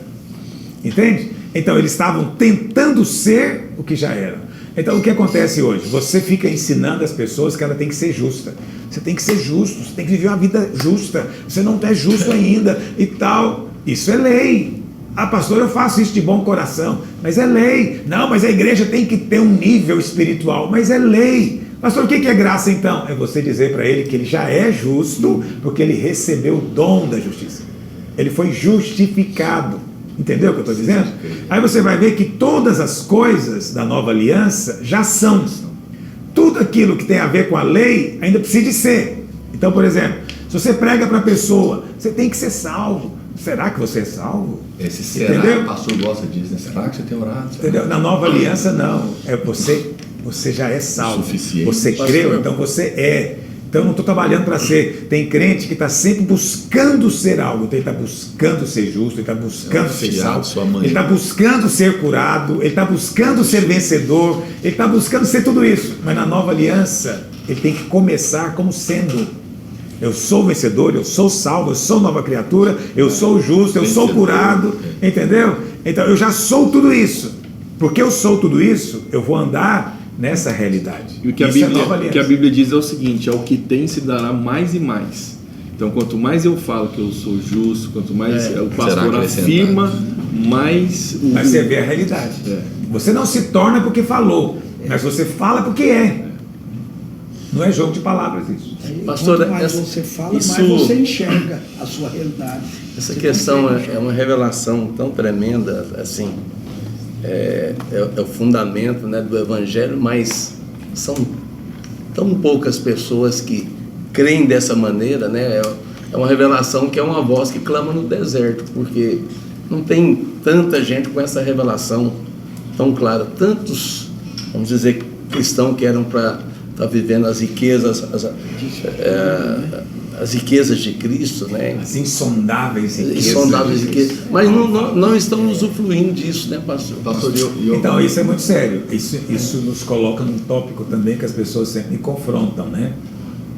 Entende? Então eles estavam tentando ser o que já eram. Então o que acontece hoje? Você fica ensinando as pessoas que ela tem que ser justa. Você tem que ser justo, você tem que viver uma vida justa. Você não é justo ainda e tal. Isso é lei. Ah, pastor, eu faço isso de bom coração, mas é lei. Não, mas a igreja tem que ter um nível espiritual, mas é lei. Pastor, o que é graça então? É você dizer para ele que ele já é justo, porque ele recebeu o dom da justiça. Ele foi justificado. Entendeu o que eu estou dizendo? Aí você vai ver que todas as coisas da nova aliança já são. Tudo aquilo que tem a ver com a lei ainda precisa de ser. Então, por exemplo, se você prega para a pessoa, você tem que ser salvo. Será que você é salvo? Esse será, o pastor gosta disso, né? Será que você tem orado? Entendeu? Na nova aliança, não. É você já é salvo. Suficiente. Você creu, então você é. Então eu não estou trabalhando para ser. Tem crente que está sempre buscando ser algo. Então ele está buscando ser justo, ele está buscando ser salvo, ele está buscando ser curado, ele está buscando ser vencedor, ele está buscando ser tudo isso. Mas na nova aliança, ele tem que começar como sendo. Eu sou vencedor, eu sou salvo, eu sou nova criatura, eu sou justo, eu sou curado, entendeu? Então eu já sou tudo isso. Porque eu sou tudo isso, eu vou andar nessa realidade. E o que a Bíblia diz é o seguinte: ao que tem se dará mais e mais. Então quanto mais eu falo que eu sou justo, quanto mais o pastor afirma, mais Mas você vê a realidade. Você não se torna porque falou, mas você fala porque é. Não é jogo de palavras isso. Pastor, quanto mais você fala, mais você enxerga a sua realidade. Essa questão é uma revelação tão tremenda, assim, é o fundamento, né, do Evangelho, mas são tão poucas pessoas que creem dessa maneira, né? É uma revelação que é uma voz que clama no deserto, porque não tem tanta gente com essa revelação tão clara. Tantos, vamos dizer, cristãos que eram para está vivendo as riquezas, as riquezas de Cristo, né? As insondáveis riquezas. Mas não estão usufruindo disso, né, pastor? Então, isso é muito sério. Isso nos coloca num tópico também que as pessoas sempre me confrontam, né?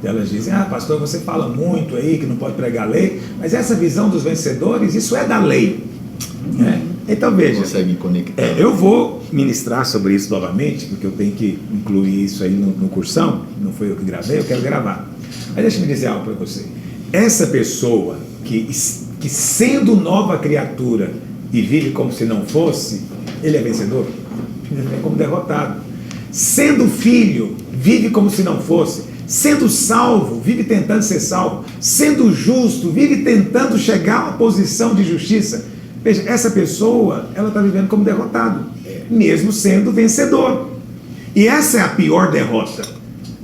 Elas dizem, pastor, você fala muito aí que não pode pregar a lei, mas essa visão dos vencedores, isso é da lei, né? Então veja, eu vou ministrar sobre isso novamente, porque eu tenho que incluir isso aí no cursão, não foi eu que gravei, eu quero gravar. Mas deixa-me dizer algo para você. Essa pessoa que sendo nova criatura e vive como se não fosse, ele é vencedor? Ele é como derrotado. Sendo filho, vive como se não fosse. Sendo salvo, vive tentando ser salvo. Sendo justo, vive tentando chegar a uma posição de justiça. Veja, essa pessoa, ela está vivendo como derrotado, mesmo sendo vencedor. E essa é a pior derrota.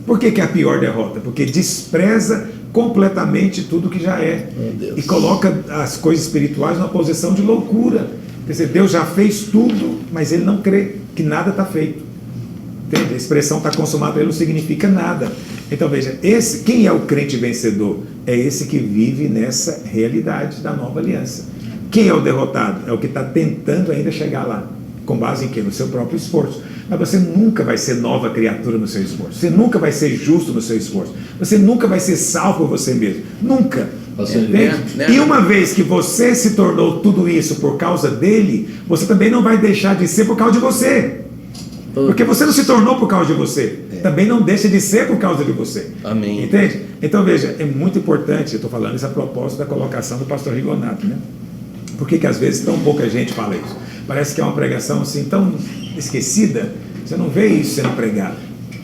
Por que é a pior derrota? Porque despreza completamente tudo que já é. E coloca as coisas espirituais numa posição de loucura. Quer dizer, Deus já fez tudo, mas ele não crê que nada está feito. Entende? A expressão está consumada para ele não significa nada. Então veja, quem é o crente vencedor? É esse que vive nessa realidade da nova aliança. Quem é o derrotado? É o que está tentando ainda chegar lá. Com base em quê? No seu próprio esforço. Mas você nunca vai ser nova criatura no seu esforço. Você nunca vai ser justo no seu esforço. Você nunca vai ser salvo por você mesmo. Nunca. E uma vez que você se tornou tudo isso por causa dele, você também não vai deixar de ser por causa de você. Porque você não se tornou por causa de você. Também não deixa de ser por causa de você. Amém. Entende? Então veja, é muito importante, eu estou falando isso a propósito da colocação do pastor Rigonato, né? Por que às vezes tão pouca gente fala isso? Parece que é uma pregação assim tão esquecida, você não vê isso sendo pregado,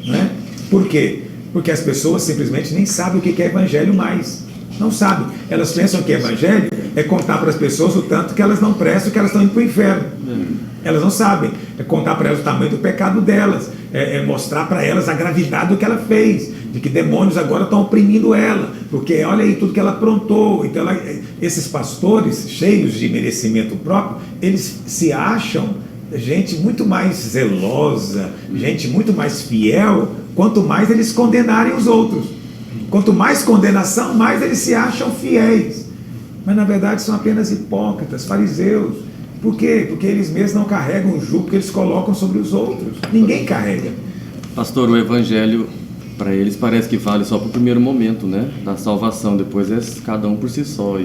não é? Por quê? Porque as pessoas simplesmente nem sabem o que é evangelho mais. Não sabem. Elas pensam que evangelho é contar para as pessoas o tanto que elas não prestam, que elas estão indo para o inferno. Elas não sabem. É contar para elas o tamanho do pecado delas. É mostrar para elas a gravidade do que ela fez. De que demônios agora estão oprimindo ela. Porque olha aí tudo que ela aprontou. Então esses pastores cheios de merecimento próprio, eles se acham gente muito mais zelosa, gente muito mais fiel, quanto mais eles condenarem os outros. Quanto mais condenação, mais eles se acham fiéis. Mas na verdade são apenas hipócritas, fariseus, Por quê? Porque eles mesmos não carregam o jugo que eles colocam sobre os outros. Ninguém carrega. Pastor, o evangelho, para eles, parece que vale só para o primeiro momento, né? Da salvação. Depois é cada um por si só.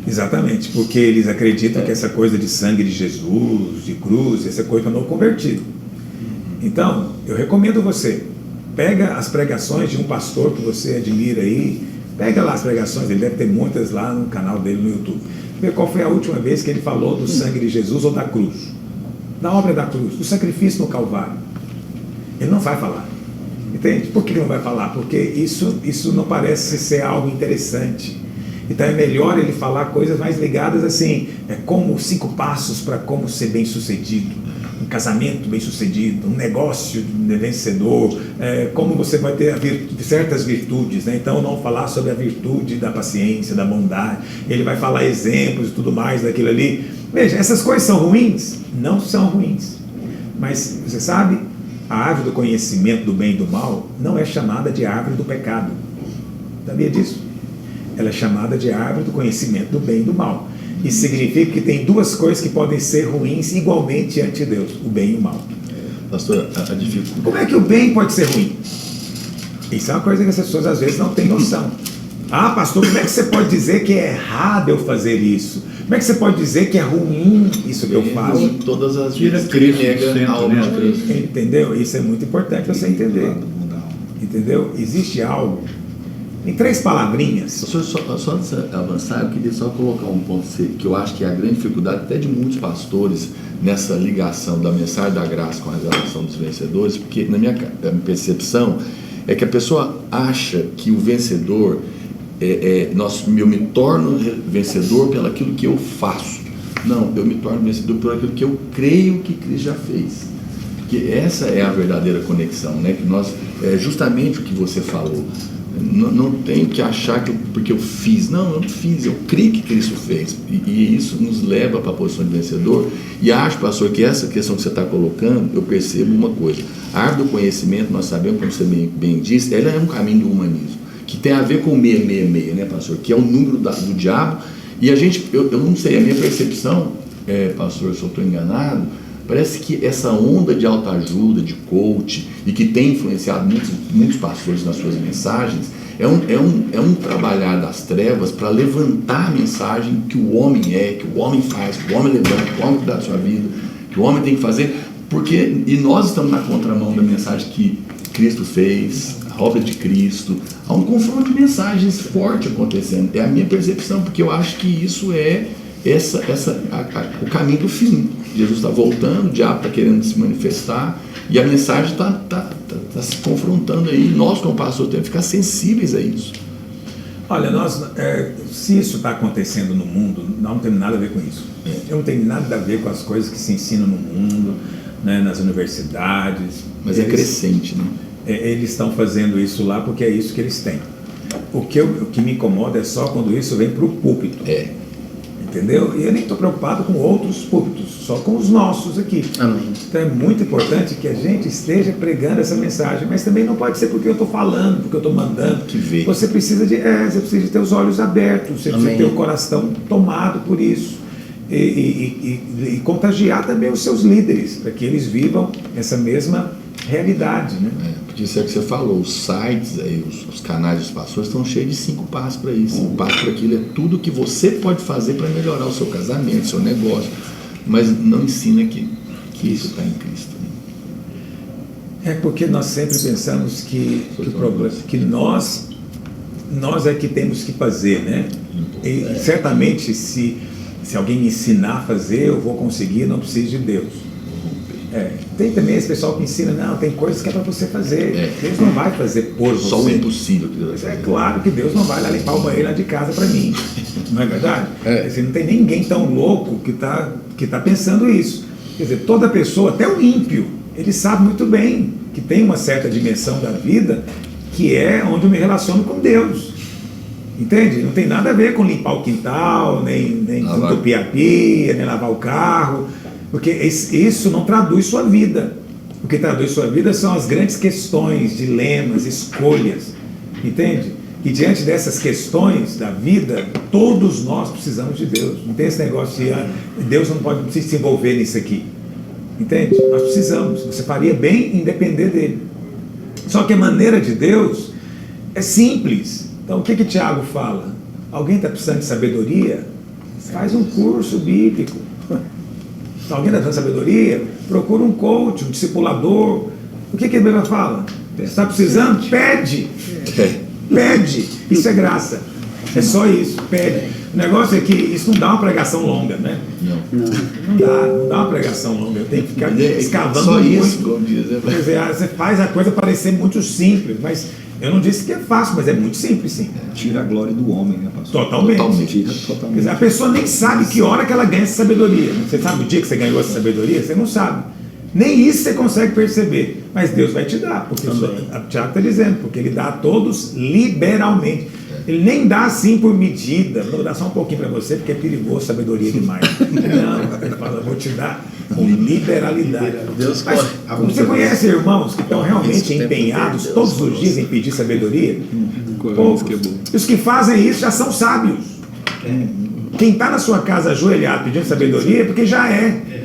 Exatamente, porque eles acreditam que essa coisa de sangue de Jesus, de cruz, essa coisa não convertido. Então, eu recomendo você, pega as pregações de um pastor que você admira aí, pega lá as pregações, ele deve ter muitas lá no canal dele no YouTube. Vê qual foi a última vez que ele falou do sangue de Jesus ou da cruz, da obra da cruz, do sacrifício no Calvário. Ele não vai falar. Entende? Por que ele não vai falar? Porque isso não parece ser algo interessante. Então é melhor ele falar coisas mais ligadas assim, como 5 passos para como ser bem sucedido, um casamento bem sucedido, um negócio vencedor, como você vai ter certas virtudes, né? Então não falar sobre a virtude da paciência, da bondade, ele vai falar exemplos e tudo mais daquilo ali. Veja, essas coisas são ruins? Não são ruins, mas você sabe, a árvore do conhecimento do bem e do mal não é chamada de árvore do pecado, sabia disso? Ela é chamada de árvore do conhecimento do bem e do mal. Isso significa que tem 2 coisas que podem ser ruins igualmente ante Deus, o bem e o mal. Pastor, a dificuldade... Como é que o bem pode ser ruim? Isso é uma coisa que as pessoas às vezes não têm noção. Ah, pastor, como é que você pode dizer que é errado eu fazer isso? Como é que você pode dizer que é ruim isso que eu faço? Todas as vezes que ele nega a alma de Cristo. Entendeu? Isso é muito importante você entender. Entendeu? Existe algo... Em 3 palavrinhas. Só antes de avançar, eu queria só colocar um ponto que eu acho que é a grande dificuldade até de muitos pastores nessa ligação da mensagem da graça com a revelação dos vencedores, porque na minha percepção é que a pessoa acha que o vencedor, eu me torno vencedor pelo aquilo que eu faço. Não, eu me torno vencedor por aquilo que eu creio que Cristo já fez. Porque essa é a verdadeira conexão, né? Que nós, justamente o que você falou. Não tenho que achar que porque eu fiz. Não, eu não fiz, eu creio que Cristo fez. E isso nos leva para a posição de vencedor. E acho, pastor, que essa questão que você está colocando, eu percebo uma coisa. A árvore do conhecimento, nós sabemos, como você bem disse, ela é um caminho do humanismo, que tem a ver com o 666, né, pastor? Que é o número do diabo. E a gente, eu não sei, a minha percepção, pastor, se eu estou enganado, parece que essa onda de autoajuda, de coach, e que tem influenciado muitos pastores nas suas mensagens, é um trabalhar das trevas para levantar a mensagem que o homem que o homem faz, que o homem levanta, que o homem cuida da sua vida, que o homem tem que fazer, e nós estamos na contramão da mensagem que Cristo fez, a obra de Cristo. Há um confronto de mensagens forte acontecendo. É a minha percepção, porque eu acho que isso é o caminho do fim. Jesus está voltando, o diabo está querendo se manifestar e a mensagem está se confrontando aí. Nós, como pastor, temos que ficar sensíveis a isso. Olha, se isso está acontecendo no mundo, não tem nada a ver com isso. Não tem nada a ver com as coisas que se ensinam no mundo, né, nas universidades. Mas é crescente, né? Eles estão fazendo isso lá porque é isso que eles têm. O que me incomoda é só quando isso vem para o púlpito. Entendeu? E eu nem estou preocupado com outros púlpitos, só com os nossos aqui. Amém. Então é muito importante que a gente esteja pregando essa mensagem, mas também não pode ser porque eu estou falando, porque eu estou mandando. Você precisa de ter os olhos abertos, você precisa ter o coração tomado por isso e contagiar também os seus líderes, para que eles vivam essa mesma realidade, né? Porque isso é o que você falou, os sites, aí, os canais dos pastores estão cheios de 5 passos para isso. 5 passos para aquilo é tudo que você pode fazer para melhorar o seu casamento, o seu negócio, mas não ensina que isso está em Cristo. É porque nós sempre pensamos que o problema que nós é que temos que fazer, né? E certamente se alguém me ensinar a fazer, eu vou conseguir, não preciso de Deus. Tem também esse pessoal que ensina, não, tem coisas que é para você fazer. Deus não vai fazer por você. Só o impossível que Deus vai fazer. É claro que Deus não vai lá limpar o banheiro lá de casa para mim. Não é verdade? Não tem ninguém tão louco que tá pensando isso. Quer dizer, toda pessoa, até o ímpio, ele sabe muito bem que tem uma certa dimensão da vida que é onde eu me relaciono com Deus. Entende? Não tem nada a ver com limpar o quintal, nem entupir a pia, nem lavar o carro. Porque isso não traduz sua vida. O que traduz sua vida são as grandes questões, dilemas, escolhas. Entende? E diante dessas questões da vida, todos nós precisamos de Deus. Não tem esse negócio de Deus não precisa se envolver nisso aqui. Entende? Nós precisamos. Você faria bem em depender dele. Só que a maneira de Deus é simples. Então o que Tiago fala? Alguém está precisando de sabedoria? Faz um curso bíblico. Alguém está precisando de sabedoria? Procura um coach, um discipulador. O que a Bíblia fala? Está precisando? Pede. Pede. Isso é graça. É só isso. Pede. O negócio é que isso não dá uma pregação longa, né? Não dá uma pregação longa. Eu tenho que ficar escavando só muito. Isso, como diz, né? Quer dizer, você faz a coisa parecer muito simples, mas eu não disse que é fácil, mas é muito simples, sim. Tira a glória do homem, né, pastor? Totalmente. Tira Quer totalmente. dizer, a pessoa nem sabe que hora que ela ganha essa sabedoria. Você sabe o dia que você ganhou essa sabedoria? Você não sabe. Nem isso você consegue perceber. Mas Deus vai te dar, porque o Tiago está dizendo, porque Ele dá a todos liberalmente. Ele nem dá assim por medida. Vou dar só um pouquinho para você, porque é perigoso sabedoria demais. Não, ele fala, vou te dar com liberalidade. Mas você conhece irmãos que estão realmente empenhados todos os dias em pedir sabedoria? Poucos. Os que fazem isso já são sábios. Quem está na sua casa ajoelhado pedindo sabedoria é porque já é.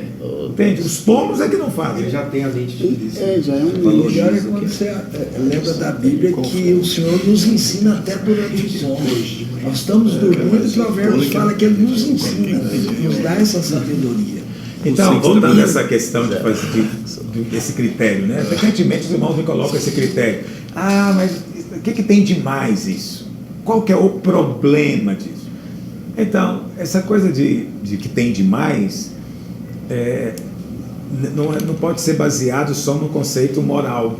Entende? Os tolos é que não fazem. Ele já tem a lente de Cristo. Já é um melhor é quando você lembra da Bíblia que o Senhor nos ensina até durante o sono. Nós estamos dormindo e o Provérbios fala que Ele nos ensina, nos dá essa sabedoria. Então, voltando a essa questão desse critério, né? Frequentemente os irmãos me colocam esse critério. Ah, mas o que tem de mais isso? Qual que é o problema disso? Então, essa coisa de que tem de mais não pode ser baseado só no conceito moral,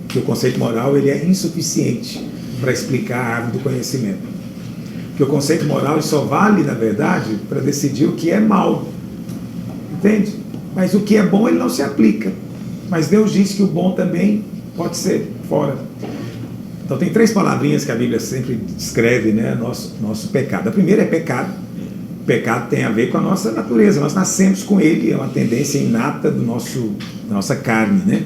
que o conceito moral ele é insuficiente para explicar a árvore do conhecimento. Porque o conceito moral ele só vale, na verdade, para decidir o que é mal. Entende? Mas o que é bom ele não se aplica. Mas Deus diz que o bom também pode ser fora. Então tem 3 palavrinhas que a Bíblia sempre descreve, né, nosso pecado. A primeira é pecado. O pecado tem a ver com a nossa natureza. Nós nascemos com ele, é uma tendência inata da nossa carne, né?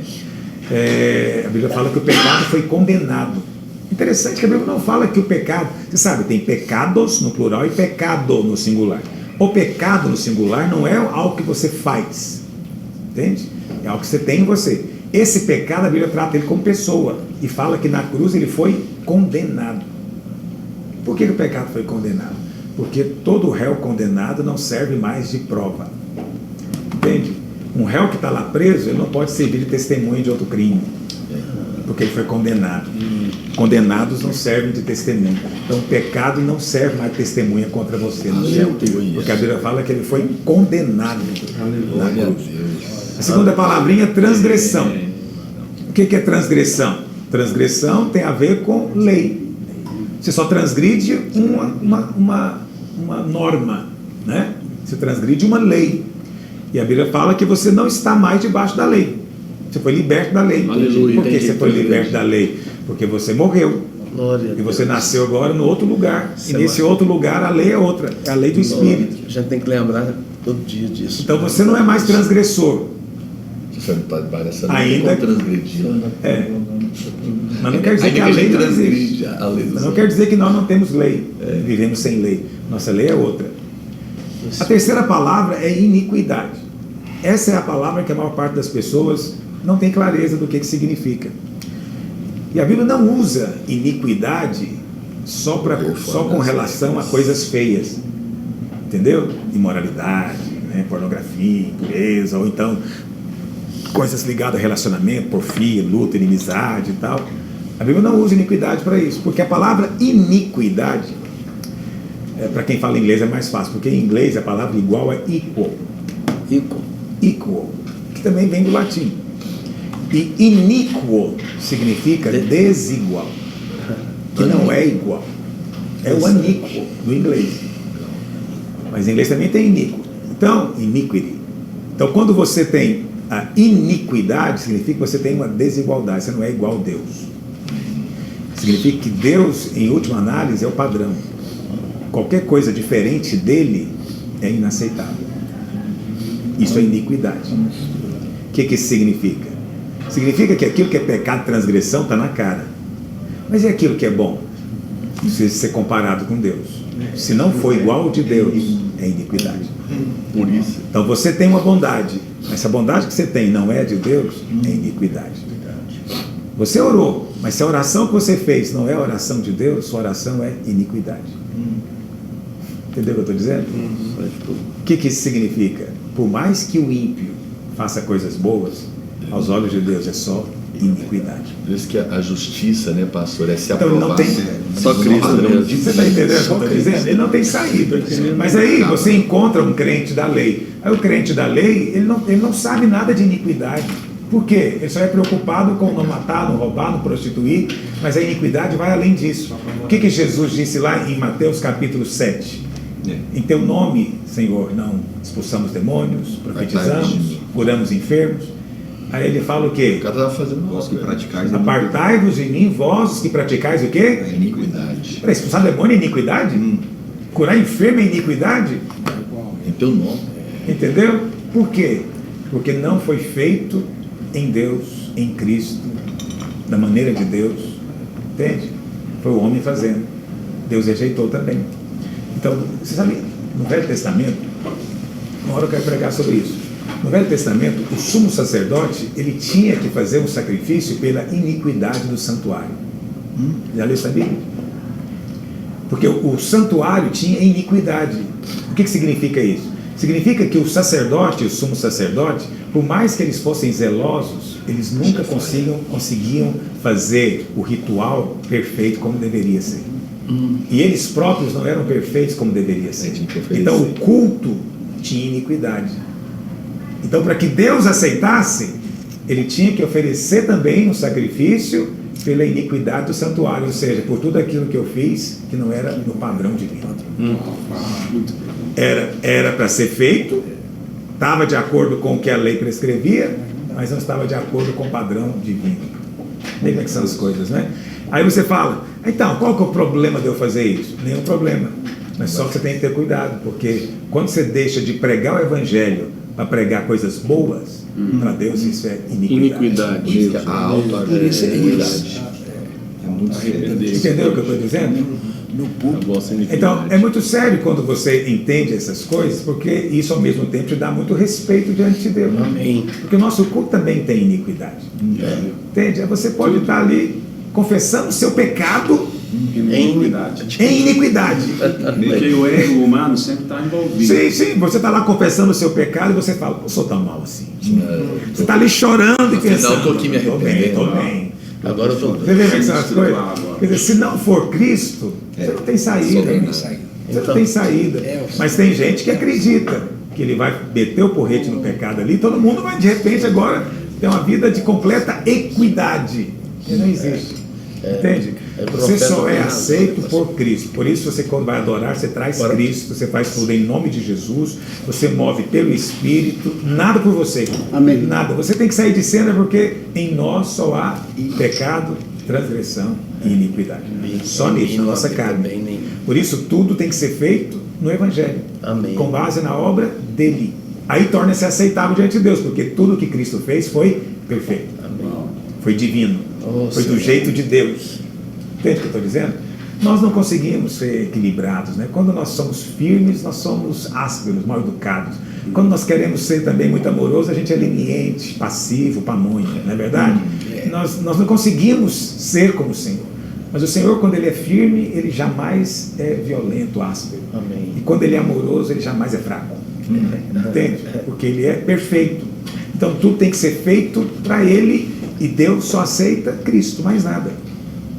A Bíblia fala que o pecado foi condenado. Interessante que a Bíblia não fala que o pecado... Você sabe, tem pecados no plural e pecado no singular. O pecado no singular não é algo que você faz, entende? É algo que você tem em você. Esse pecado, a Bíblia trata ele como pessoa e fala que na cruz ele foi condenado. Por que o pecado foi condenado? Porque todo réu condenado não serve mais de prova, entende? Um réu que está lá preso, ele não pode servir de testemunha de outro crime, porque ele foi condenado. Condenados não servem de testemunha. Então o pecado não serve mais de testemunha contra você no céu, porque a Bíblia fala que ele foi condenado na cruz. A segunda palavrinha é transgressão. O que é transgressão? Transgressão tem a ver com lei. Você só transgride uma norma, né? Você transgride uma lei. E a Bíblia fala que você não está mais debaixo da lei. Você foi liberto da lei. Aleluia. Por que você foi liberto da lei? Porque você morreu. E você nasceu agora no outro lugar. E nesse outro lugar a lei é outra. É a lei do Espírito. A gente tem que lembrar todo dia disso. Então você não é mais transgressor. Ainda transgredir. Mas não quer dizer que a lei não existe. Mas não quer dizer que nós não temos lei. Vivemos sem lei. Nossa lei é outra. A terceira palavra é iniquidade. Essa é a palavra que a maior parte das pessoas não tem clareza do que significa. E a Bíblia não usa iniquidade só com relação a coisas feias. Entendeu? Imoralidade, né? Pornografia, impureza, ou então coisas ligadas a relacionamento, porfia, luta, inimizade e tal. A Bíblia não usa iniquidade para isso, porque a palavra iniquidade, para quem fala inglês é mais fácil, porque em inglês a palavra igual é equal. Equal, que também vem do latim. E iníquo significa desigual, que não é igual. É o aníquo no inglês. Mas em inglês também tem iníquo. Então, iniquity. Então, quando você tem a iniquidade, significa que você tem uma desigualdade, você não é igual a Deus. Significa que Deus, em última análise, é o padrão. Qualquer coisa diferente dele é inaceitável. Isso é iniquidade. O que isso significa? Significa que aquilo que é pecado, transgressão, está na cara. Mas e aquilo que é bom? precisa ser comparado com Deus. Se não for igual ao de Deus, é iniquidade. Por isso. Então você tem uma bondade, mas essa bondade que você tem não é de Deus, é iniquidade. Você orou, mas se a oração que você fez não é a oração de Deus, sua oração é iniquidade. Entendeu o que eu estou dizendo? O que isso significa? Por mais que o ímpio faça coisas boas, aos olhos de Deus é só iniquidade. Por isso que a justiça, né, pastor, é se Então ele não aprovar. tem. Só Cristo mesmo. Você está entendendo o que eu estou dizendo? Ele não tem saída. Mas aí você encontra um crente da lei. Aí o crente da lei, ele não sabe nada de iniquidade. Por quê? Ele só é preocupado com não matar, não roubar, não prostituir, mas a iniquidade vai além disso. O que Jesus disse lá em Mateus capítulo 7? Em teu nome, Senhor, não expulsamos demônios, profetizamos, curamos enfermos. Aí ele fala o quê? O cara estava fazendo Vós que praticais Apartai-vos de mim, vós que praticais o quê? a iniquidade. Peraí, expulsar demônio é iniquidade? Curar enfermo é iniquidade? Em teu nome. Entendeu? Por quê? Porque não foi feito em Deus, em Cristo, da maneira de Deus. Entende? Foi o homem fazendo. Deus rejeitou também. Então, você sabe, no Velho Testamento, uma hora eu quero pregar sobre isso. No Velho Testamento, o sumo sacerdote, ele tinha que fazer um sacrifício pela iniquidade do santuário. Já leu essa Bíblia? Porque o santuário tinha iniquidade. O que significa isso? Significa que o sacerdote, o sumo sacerdote, por mais que eles fossem zelosos, eles nunca conseguiam fazer o ritual perfeito como deveria ser. E eles próprios não eram perfeitos como deveria ser. Então o culto tinha iniquidade. Então, para que Deus aceitasse, ele tinha que oferecer também um sacrifício pela iniquidade do santuário, ou seja, por tudo aquilo que eu fiz que não era no padrão divino. Era para ser feito, estava de acordo com o que a lei prescrevia, mas não estava de acordo com o padrão divino. Vê como é que são as coisas, né? Aí você fala, então, qual que é o problema de eu fazer isso? Nenhum problema, mas só que você tem que ter cuidado, porque quando você deixa de pregar o evangelho para pregar coisas boas, para Deus isso é iniquidade. A auto-iniquidade. É muito sério. Entendeu o que eu estou dizendo? Então, é muito sério quando você entende essas coisas, porque isso ao mesmo tempo te dá muito respeito diante de Deus. Amém. Porque o nosso culto também tem iniquidade. Entende? Você pode estar ali confessando o seu pecado Em iniquidade. em iniquidade. Porque o erro humano sempre está envolvido. Sim, você está lá confessando o seu pecado e você fala, eu sou tão mal assim. Você está ali chorando e pensando, eu estou aqui me arrependendo. Estou bem. Agora eu estou. Você vê como são as coisas? Quer dizer, se não for Cristo, você não tem saída. Você não tem saída. Mas tem gente que acredita que ele vai meter o porrete no pecado ali, todo mundo vai de repente agora ter uma vida de completa equidade. E não existe. Entende? Você só é aceito por Cristo. Por isso você quando vai adorar, você traz Cristo, você faz tudo em nome de Jesus, você move pelo Espírito, nada por você. Amém. Nada. Você tem que sair de cena porque em nós só há pecado, transgressão e iniquidade. Só nisso, na nossa carne. Por isso tudo tem que ser feito no Evangelho. Amém. Com base na obra dele. Aí torna-se aceitável diante de Deus, porque tudo que Cristo fez foi perfeito. Amém. Foi divino. Foi do jeito de Deus. Entende o que eu estou dizendo? Nós não conseguimos ser equilibrados, né? Quando nós somos firmes, nós somos ásperos, mal educados. Quando nós queremos ser também muito amorosos, a gente é leniente, passivo, pamonha, não é verdade? Nós não conseguimos ser como o Senhor. Mas o Senhor, quando Ele é firme, Ele jamais é violento, áspero. Amém. E quando Ele é amoroso, Ele jamais é fraco. Entende? Porque Ele é perfeito. Então tudo tem que ser feito para Ele, e Deus só aceita Cristo, mais nada.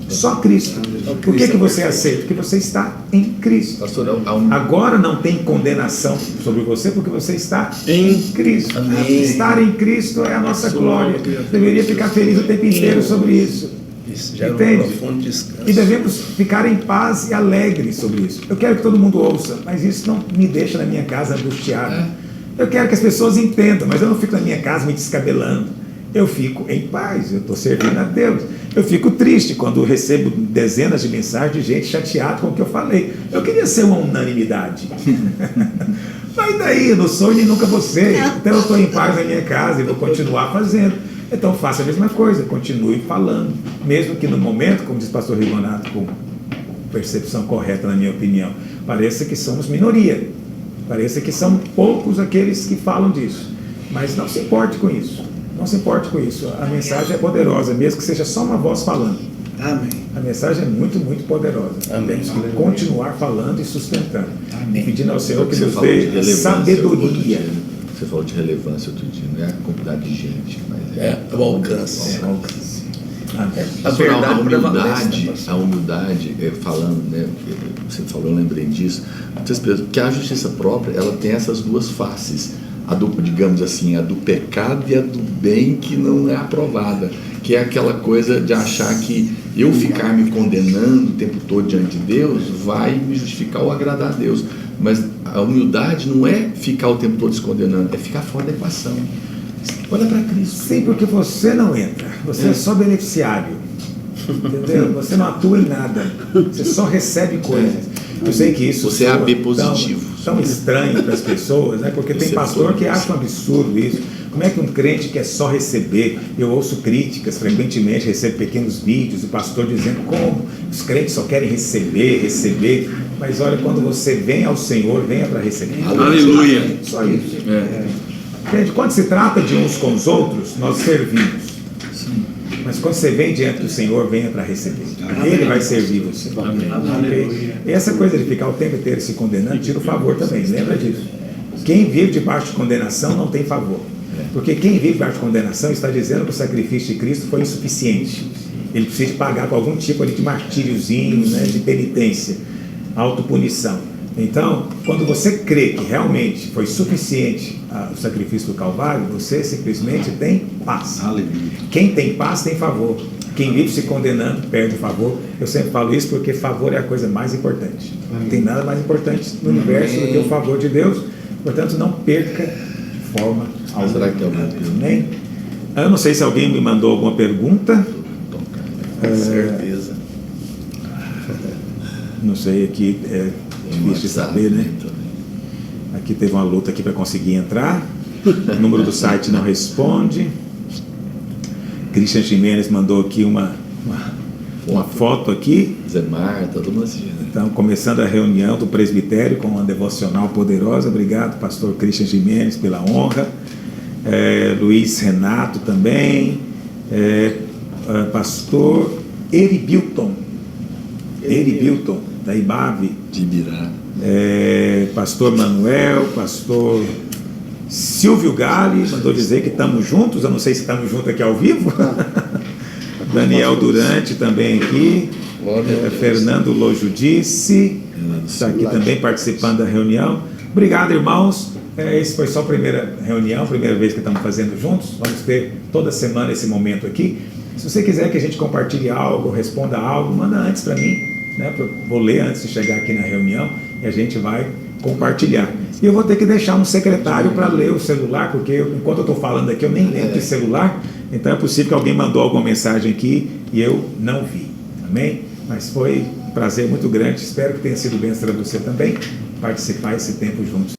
Só Cristo. Por que você aceita? Porque você está em Cristo. Pastor, Agora não tem condenação sobre você, porque você está em Cristo. Amém. Estar em Cristo é a nossa glória. Deveria ficar feliz o tempo inteiro sobre isso. Isso já é um Entende? profundo descanso. E devemos ficar em paz e alegres sobre isso. Eu quero que todo mundo ouça, mas isso não me deixa na minha casa angustiado. Eu quero que as pessoas entendam, mas eu não fico na minha casa me descabelando. Eu fico em paz, eu estou servindo a Deus. Eu fico triste quando recebo dezenas de mensagens de gente chateada com o que eu falei. Eu queria ser uma unanimidade. Mas daí, eu não sou e nunca vou ser. Então eu estou em paz na minha casa e vou continuar fazendo. Então faça a mesma coisa, continue falando. Mesmo que no momento, como diz o pastor Rigonato, com percepção correta, na minha opinião. Parece que somos minoria. Parece que são poucos aqueles que falam disso. Mas não se importe com isso. Não se importe com isso. A mensagem é poderosa, mesmo que seja só uma voz falando. Amém. A mensagem é muito, muito poderosa. Amém. Temos que continuar falando e sustentando. Amém. Pedindo ao Senhor que Você nos falou de dê relevância sabedoria. outro dia. Você falou de relevância outro dia, não é a quantidade de gente, mas É o alcance. A verdade humildade, prevalece, né, a humildade, falando, né, você falou, eu lembrei disso, muitas pessoas, que a justiça própria, ela tem essas duas faces, a do, digamos assim, a do pecado e a do bem que não é aprovada, que é aquela coisa de achar que eu ficar me condenando o tempo todo diante de Deus vai me justificar ou agradar a Deus, mas a humildade não é ficar o tempo todo se condenando, é ficar fora da equação. Olha para Cristo. Sim, porque você não entra, você é só beneficiário, entendeu? Você não atua em nada, você só recebe coisas. Eu sei que isso Você é AB positivo. Tão estranho para as pessoas, né? Porque tem pastor que acha um absurdo isso. Como é que um crente quer só receber? Eu ouço críticas frequentemente, recebo pequenos vídeos do pastor dizendo como os crentes só querem receber. Mas olha, quando você vem ao Senhor, venha para receber. Aleluia. Só isso. Entende? Quando se trata de uns com os outros, nós servimos. Mas quando você vem diante do Senhor, venha para receber. Ele vai servir você. Okay? E essa coisa de ficar o tempo inteiro se condenando, tira o favor também. Lembra disso? Quem vive debaixo de condenação não tem favor. Porque quem vive debaixo de condenação está dizendo que o sacrifício de Cristo foi insuficiente. Ele precisa pagar com algum tipo de martíriozinho, né, de penitência, autopunição. Então, quando você crê que realmente foi suficiente o sacrifício do Calvário, você simplesmente tem paz. Aleluia. Quem tem paz tem favor. Quem vive se condenando perde o favor. Eu sempre falo isso porque favor é a coisa mais importante. Não tem nada mais importante no universo do que o favor de Deus. Portanto, não perca de forma alguma. Será que é o mesmo? Amém? Eu não sei se alguém me mandou alguma pergunta. Com certeza. Não sei, aqui é difícil de saber, né? Aqui teve uma luta aqui para conseguir entrar. O número do site não responde. Christian Jimenez mandou aqui uma foto aqui. Zé Marta, todo mundo assistindo. Então, começando a reunião do presbitério com uma devocional poderosa. Obrigado, pastor Christian Jimenez, pela honra. Luiz Renato também. Pastor Eribilton, da IBAV. De Ibirá. Pastor Manuel, pastor Silvio Gali mandou dizer que estamos juntos. Eu não sei se estamos juntos aqui ao vivo. Daniel Durante também aqui. Fernando Lojudice está aqui também participando da reunião. Obrigado, irmãos. Esse foi só a primeira reunião, primeira vez que estamos fazendo juntos. Vamos ter toda semana esse momento aqui. Se você quiser que a gente compartilhe algo, responda algo, manda antes para mim, né? Eu vou ler antes de chegar aqui na reunião e a gente vai compartilhar. E eu vou ter que deixar um secretário para ler o celular, porque enquanto eu estou falando aqui eu nem lembro de celular, então é possível que alguém mandou alguma mensagem aqui e eu não vi. Amém? Mas foi um prazer muito grande, espero que tenha sido bênção para você também, participar esse tempo juntos